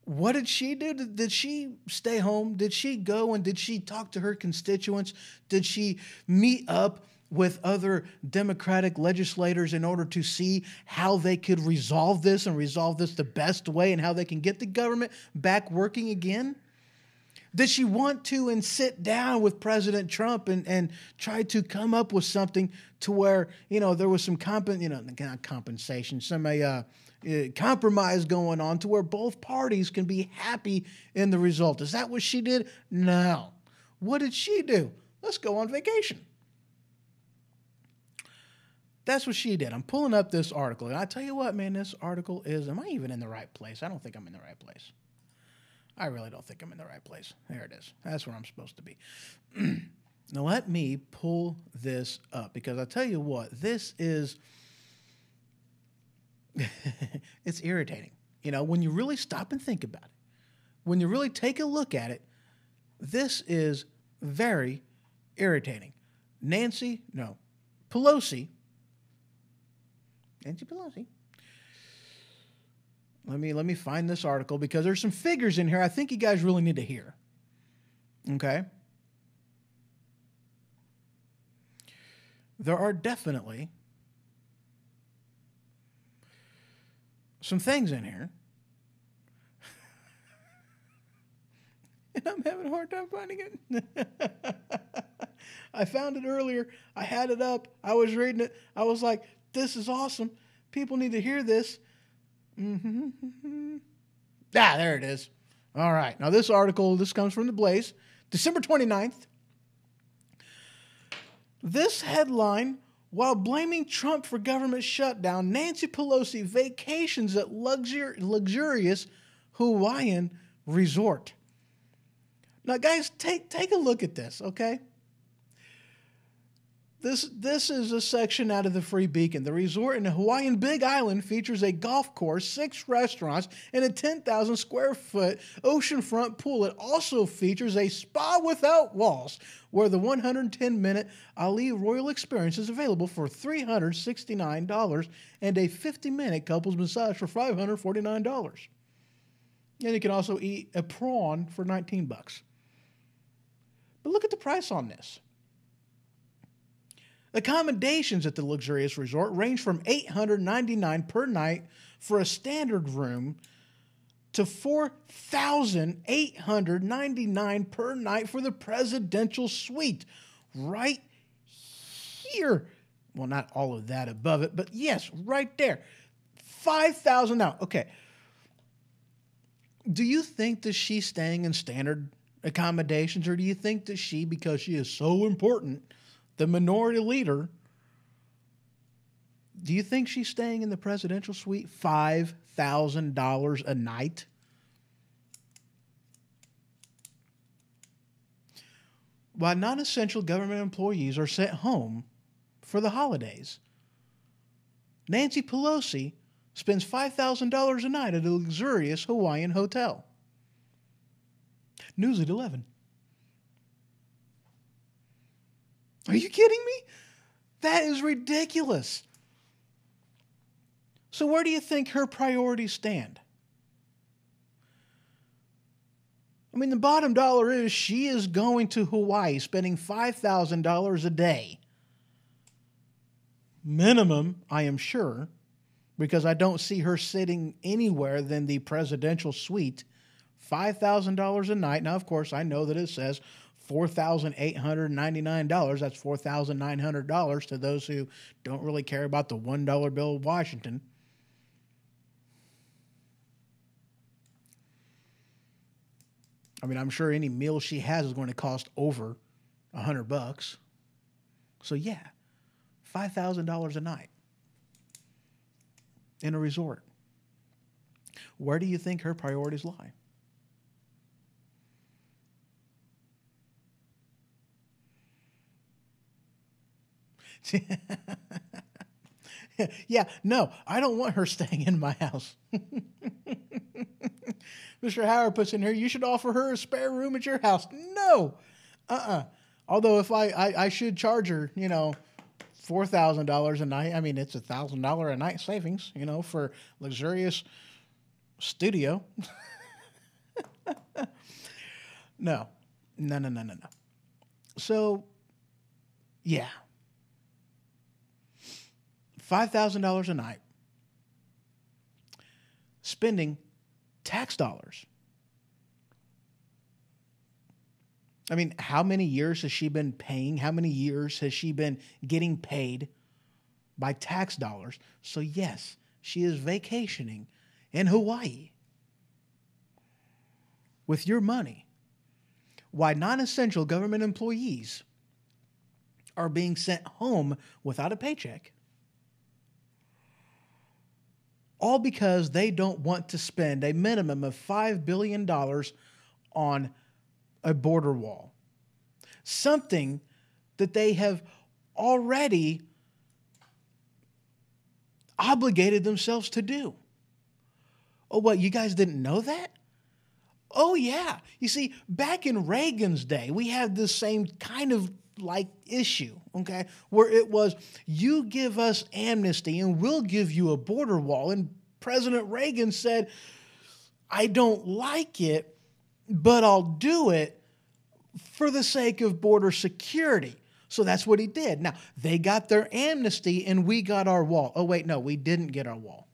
What did she do? Did she stay home? Did she go and did she talk to her constituents? Did she meet up with other Democratic legislators in order to see how they could resolve this and resolve this the best way and how they can get the government back working again? Did she want to and sit down with President Trump and try to come up with something to where, you know, there was some compensation, some compromise going on to where both parties can be happy in the result? Is that what she did? No. What did she do? Let's go on vacation. That's what she did. I'm pulling up this article. And I tell you what, man, this article is, am I even in the right place? I don't think I'm in the right place. I really don't think I'm in the right place. There it is. That's where I'm supposed to be. Now, let me pull this up because I tell you what, this is, it's irritating. You know, when you really stop and think about it, when you really take a look at it, this is very irritating. Nancy Pelosi. Let me find this article because there's some figures in here I think you guys really need to hear. Okay? There are definitely some things in here. And I'm having a hard time finding it. I found it earlier. I had it up. I was reading it. I was like, this is awesome. People need to hear this. There it is. All right. Now, this article, this comes from The Blaze, December 29th. This headline, while blaming Trump for government shutdown, Nancy Pelosi vacations at luxurious Hawaiian resort. Now, guys, take a look at this, okay? This is a section out of the Free Beacon. The resort in the Hawaiian Big Island features a golf course, 6 restaurants, and a 10,000 square foot oceanfront pool. It also features a spa without walls, where the 110-minute Ali Royal experience is available for $369 and a 50-minute couples massage for $549. And you can also eat a prawn for $19. But look at the price on this. Accommodations at the luxurious resort range from $899 per night for a standard room to $4,899 per night for the presidential suite. Right here. Well, not all of that above it, but yes, right there. $5,000 now. Okay. Do you think that she's staying in standard accommodations, or do you think that she, because she is so important, the minority leader, do you think she's staying in the presidential suite $5,000 a night? While non-essential government employees are sent home for the holidays, Nancy Pelosi spends $5,000 a night at a luxurious Hawaiian hotel. News at 11. Are you kidding me? That is ridiculous. So where do you think her priorities stand? I mean, the bottom dollar is she is going to Hawaii, spending $5,000 a day. Minimum, I am sure, because I don't see her sitting anywhere than the presidential suite. $5,000 a night. Now, of course, I know that it says $4,899. That's $4,900 to those who don't really care about the $1 bill of Washington. I mean, I'm sure any meal she has is going to cost over $100. So yeah, $5,000 a night in a resort. Where do you think her priorities lie? Yeah, no, I don't want her staying in my house. Mr. Howard puts in here, you should offer her a spare room at your house. No, Although if I should charge her, $4,000 a night. I mean, it's $1,000 a night savings, for luxurious studio. No. So, yeah. $5,000 a night. Spending tax dollars. I mean, how many years has she been paying? How many years has she been getting paid by tax dollars? So yes, she is vacationing in Hawaii with your money. Why non-essential government employees are being sent home without a paycheck. All because they don't want to spend a minimum of $5 billion on a border wall. Something that they have already obligated themselves to do. Oh, what, you guys didn't know that? Oh, yeah. You see, back in Reagan's day, we had this same kind of issue, okay, where it was, you give us amnesty and we'll give you a border wall. And President Reagan said, I don't like it, but I'll do it for the sake of border security. So that's what he did. Now, they got their amnesty and we got our wall. Oh, wait, no, we didn't get our wall.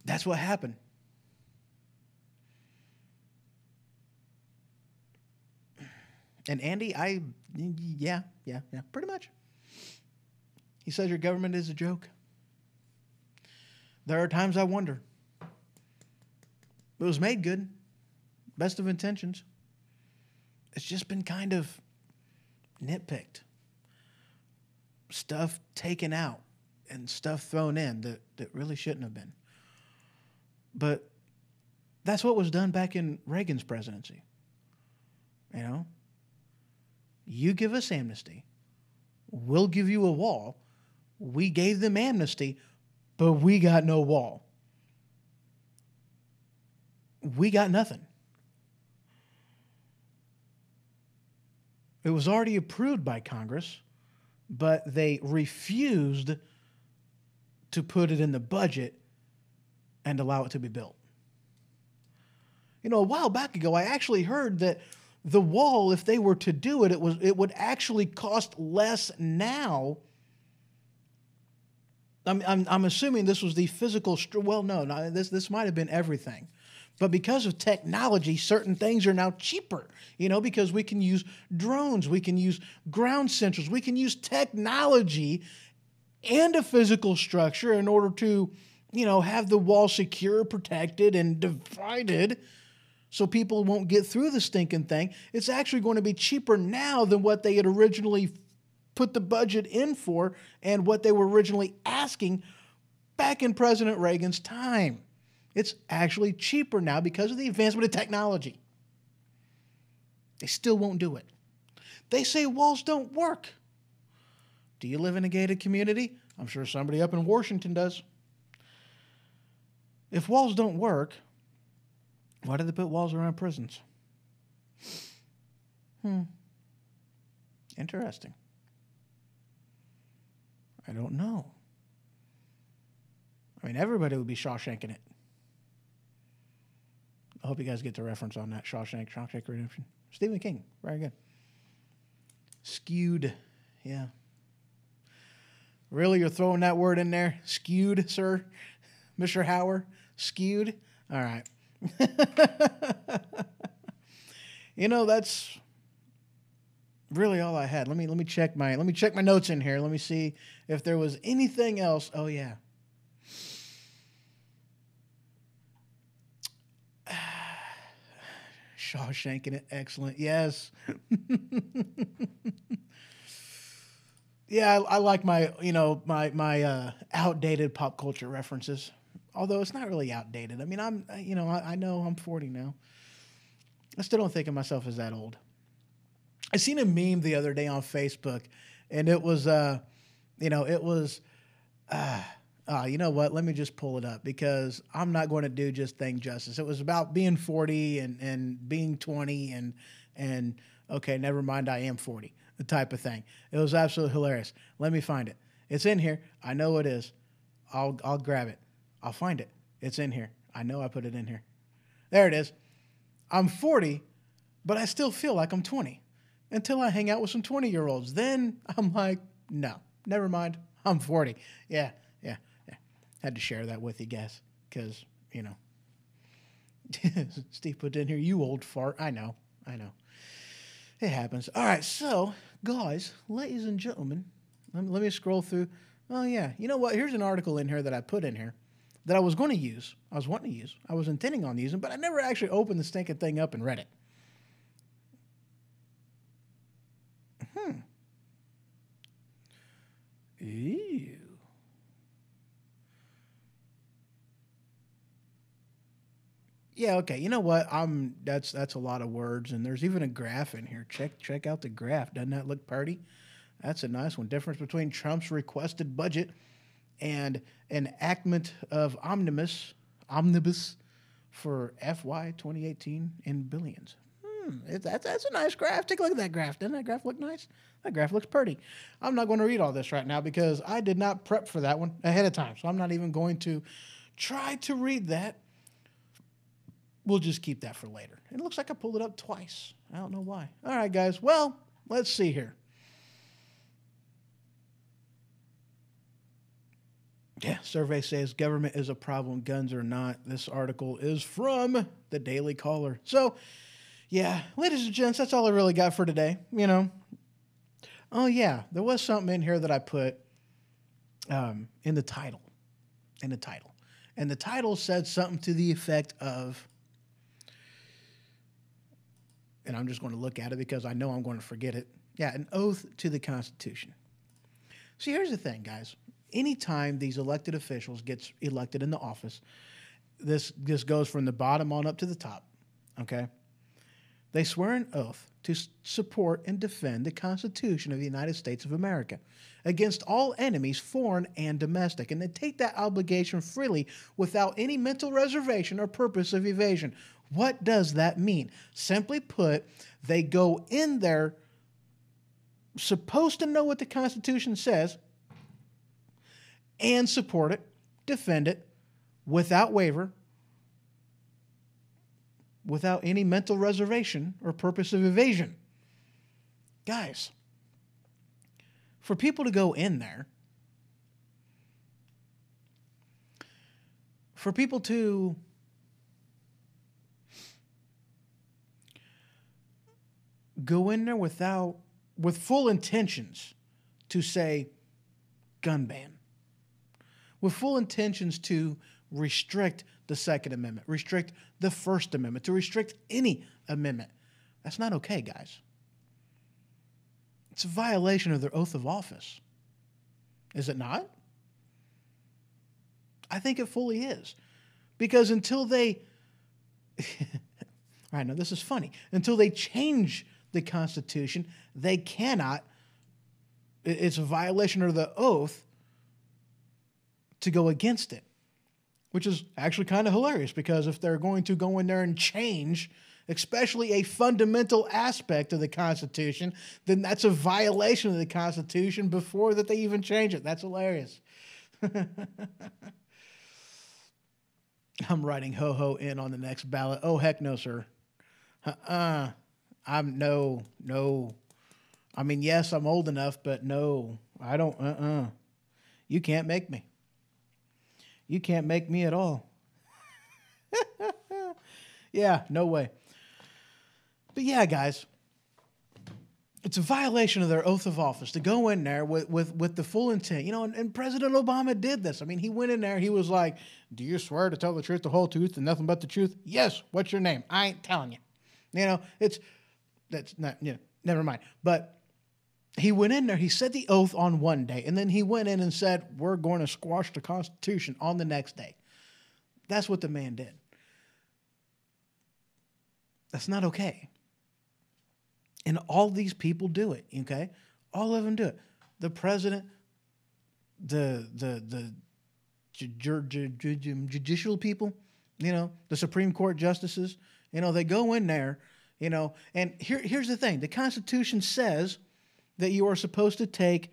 That's what happened. And Andy, yeah, pretty much. He says your government is a joke. There are times I wonder. It was made good. Best of intentions. It's just been kind of nitpicked. Stuff taken out and stuff thrown in that really shouldn't have been. But that's what was done back in Reagan's presidency. You give us amnesty. We'll give you a wall. We gave them amnesty, but we got no wall. We got nothing. It was already approved by Congress, but they refused to put it in the budget and allow it to be built. You know, a while back ago, I actually heard that the wall, if they were to do it, it would actually cost less now. I'm assuming this was the physical. Well, no, this might have been everything. But because of technology, certain things are now cheaper, you know, because we can use drones, we can use ground sensors, we can use technology and a physical structure in order to, you know, have the wall secure, protected, and divided so people won't get through the stinking thing. It's actually going to be cheaper now than what they had originally put the budget in for and what they were originally asking back in President Reagan's time. It's actually cheaper now because of the advancement of technology. They still won't do it. They say walls don't work. Do you live in a gated community? I'm sure somebody up in Washington does. If walls don't work, why do they put walls around prisons? Interesting. I don't know. I mean, everybody would be Shawshanking it. I hope you guys get the reference on that. Shawshank Redemption. Stephen King. Very good. Skewed. Yeah. Really? You're throwing that word in there? Skewed, sir? Mr. Hauer? Skewed? All right. You know, that's really all I had. Let me check my notes in here. Let me see if there was anything else. Oh yeah. Shawshanking it. Excellent. Yes. Yeah, I like my outdated pop culture references. Although it's not really outdated. I mean, I know I'm 40 now. I still don't think of myself as that old. I seen a meme the other day on Facebook, and it was, you know what? Let me just pull it up because I'm not going to do just thing justice. It was about being 40 and being 20 and okay, never mind, I am 40, the type of thing. It was absolutely hilarious. Let me find it. It's in here. I know it is. I'll grab it. I'll find it. It's in here. I know I put it in here. There it is. I'm 40, but I still feel like I'm 20 until I hang out with some 20-year-olds. Then I'm like, no, never mind. I'm 40. Yeah. Had to share that with you guys because, you know, Steve put in here, you old fart. I know. It happens. All right, so, guys, ladies and gentlemen, let me scroll through. Oh, yeah. You know what? Here's an article in here that I put in here that I was going to use. I was wanting to use. I was intending on using, but I never actually opened the stinking thing up and read it. Ew. Yeah, okay. You know what? That's a lot of words, and there's even a graph in here. Check out the graph. Doesn't that look pretty? That's a nice one. Difference between Trump's requested budget and enactment of omnibus for FY 2018 in billions. That's a nice graph. Take a look at that graph. Doesn't that graph look nice? That graph looks pretty. I'm not going to read all this right now because I did not prep for that one ahead of time, so I'm not even going to try to read that. We'll just keep that for later. It looks like I pulled it up twice. I don't know why. All right, guys. Well, let's see here. Yeah, survey says government is a problem, guns are not. This article is from the Daily Caller. So, yeah, ladies and gents, that's all I really got for today, you know. Oh, yeah, there was something in here that I put in the title. And the title said something to the effect of, and I'm just going to look at it because I know I'm going to forget it. Yeah, an oath to the Constitution. See, here's the thing, guys. Anytime these elected officials gets elected in the office, this goes from the bottom on up to the top, okay? They swear an oath to support and defend the Constitution of the United States of America against all enemies, foreign and domestic, and they take that obligation freely without any mental reservation or purpose of evasion. What does that mean? Simply put, they go in there supposed to know what the Constitution says and support it, defend it without waiver, without any mental reservation or purpose of evasion. Guys, for people to go in there, for people to go in there with full intentions to say gun ban, with full intentions to restrict the Second Amendment, restrict the First Amendment, to restrict any amendment. That's not okay, guys. It's a violation of their oath of office. Is it not? I think it fully is. Because until they, I know this is funny, until they change the Constitution, they cannot, it's a violation of the oath to go against it. Which is actually kind of hilarious, because if they're going to go in there and change, especially a fundamental aspect of the Constitution, then that's a violation of the Constitution before that they even change it. That's hilarious. I'm writing ho-ho in on the next ballot. Oh, heck no, sir. No. I mean, yes, I'm old enough, but no, I don't, You can't make me. You can't make me at all. Yeah, no way. But yeah, guys, it's a violation of their oath of office to go in there with the full intent. You know, and President Obama did this. I mean, he went in there, he was like, do you swear to tell the truth, the whole truth, and nothing but the truth? Yes. What's your name? I ain't telling you. You know, that's not, you know, never mind. But he went in there, he said the oath on one day, and then he went in and said, we're going to squash the Constitution on the next day. That's what the man did. That's not okay. And all these people do it, okay? All of them do it. The president, the judicial people, you know, the Supreme Court justices, you know, they go in there, you know, and here's the thing. The Constitution says that you are supposed to take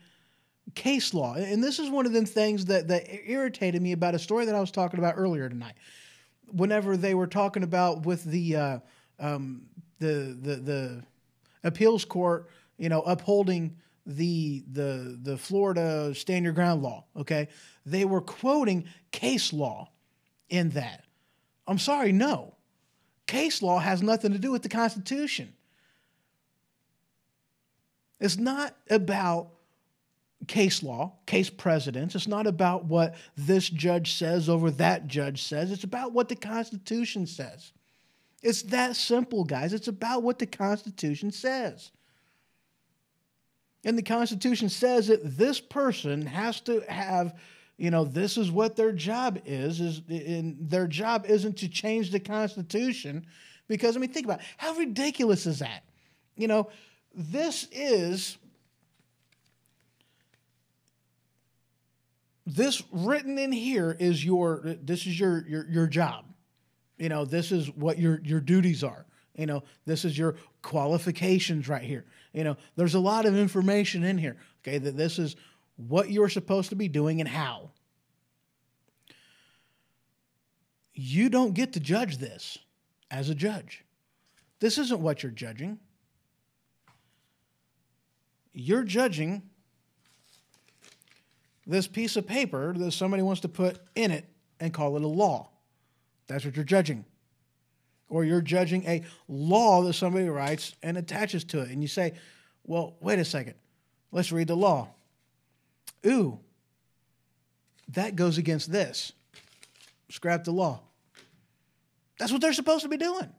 case law. And this is one of them things that irritated me about a story that I was talking about earlier tonight. Whenever they were talking about with the appeals court, you know, upholding the Florida stand your ground law, okay? They were quoting case law in that. I'm sorry, no. Case law has nothing to do with the Constitution. It's not about case law, case precedents. It's not about what this judge says over that judge says. It's about what the Constitution says. It's that simple, guys. It's about what the Constitution says. And the Constitution says that this person has to have, you know, this is what their job is and their job isn't to change the Constitution. Because, I mean, think about it. How ridiculous is that? You know, this written in here is your job. You know, this is what your duties are. You know, this is your qualifications right here. You know, there's a lot of information in here, okay, that this is what you're supposed to be doing and how. You don't get to judge this as a judge. This isn't what you're judging. You're judging this piece of paper that somebody wants to put in it and call it a law. That's what you're judging. Or you're judging a law that somebody writes and attaches to it. And you say, well, wait a second. Let's read the law. Ooh, that goes against this. Scrap the law. That's what they're supposed to be doing.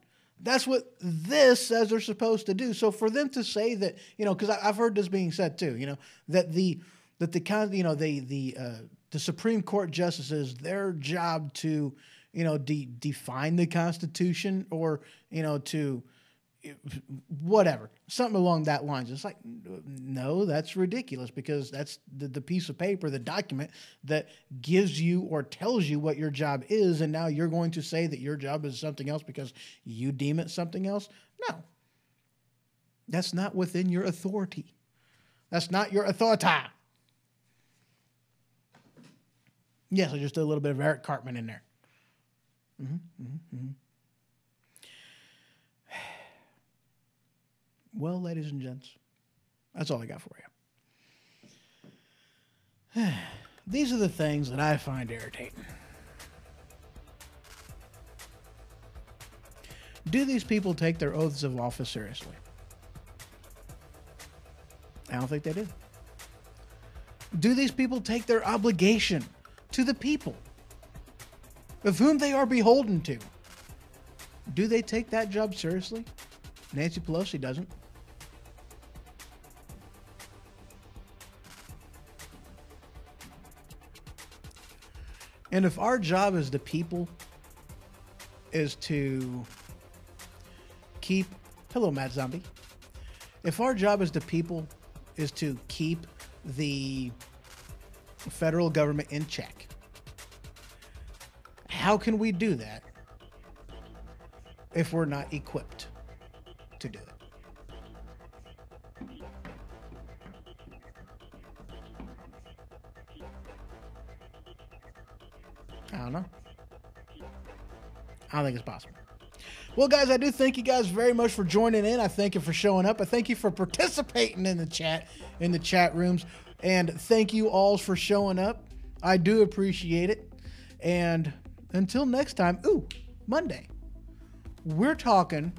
That's what this says they're supposed to do. So for them to say that, you know, because I've heard this being said too, you know, that the Supreme Court justices, their job to, you know, define the Constitution or, you know, to, whatever, something along that lines. It's like, no, that's ridiculous, because that's the piece of paper, the document that gives you or tells you what your job is. And now you're going to say that your job is something else because you deem it something else. No, that's not within your authority. That's not your authority. Yes, I just did a little bit of Eric Cartman in there. Well, ladies and gents, that's all I got for you. These are the things that I find irritating. Do these people take their oaths of office seriously? I don't think they do. Do these people take their obligation to the people of whom they are beholden to? Do they take that job seriously? Nancy Pelosi doesn't. And if our job as the people is to keep... Hello, Matt Zombie. If our job as the people is to keep the federal government in check, how can we do that if we're not equipped to do it? I don't know. I don't think it's possible. Well, guys, I do thank you guys very much for joining in. I thank you for showing up. I thank you for participating in the chat rooms. And thank you all for showing up. I do appreciate it. And until next time, Monday, we're talking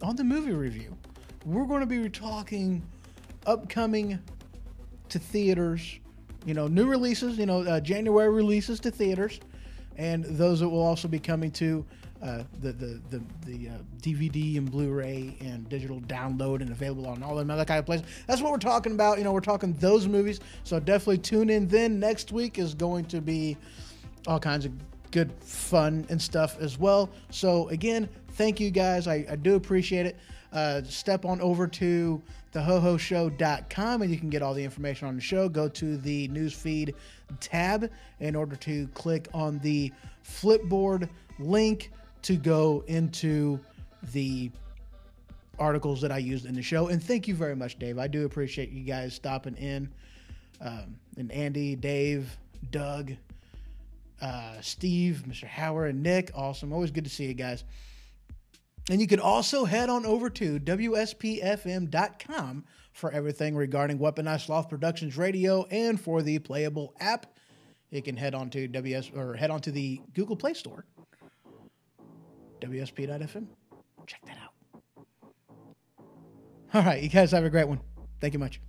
on the movie review. We're going to be talking upcoming to theaters, new releases, January releases to theaters, and those that will also be coming to the DVD and Blu-ray and digital download and available on all them other kind of places. That's what we're talking about. We're talking those movies. So definitely tune in then. Next week is going to be all kinds of good fun and stuff as well. So again, thank you guys. I do appreciate it. Step on over to thehohoshow.com and you can get all the information on the show. Go to the newsfeed tab in order to click on the Flipboard link to go into the articles that I used in the show. And thank you very much, Dave. I do appreciate you guys stopping in. And Andy, Dave, Doug, Steve, Mr. Howard, and Nick. Awesome. Always good to see you guys. And you can also head on over to WSPFM.com for everything regarding Weaponized Sloth Productions Radio and for the Playable app. You can head on to the Google Play Store. WSP.FM. Check that out. All right, you guys have a great one. Thank you much.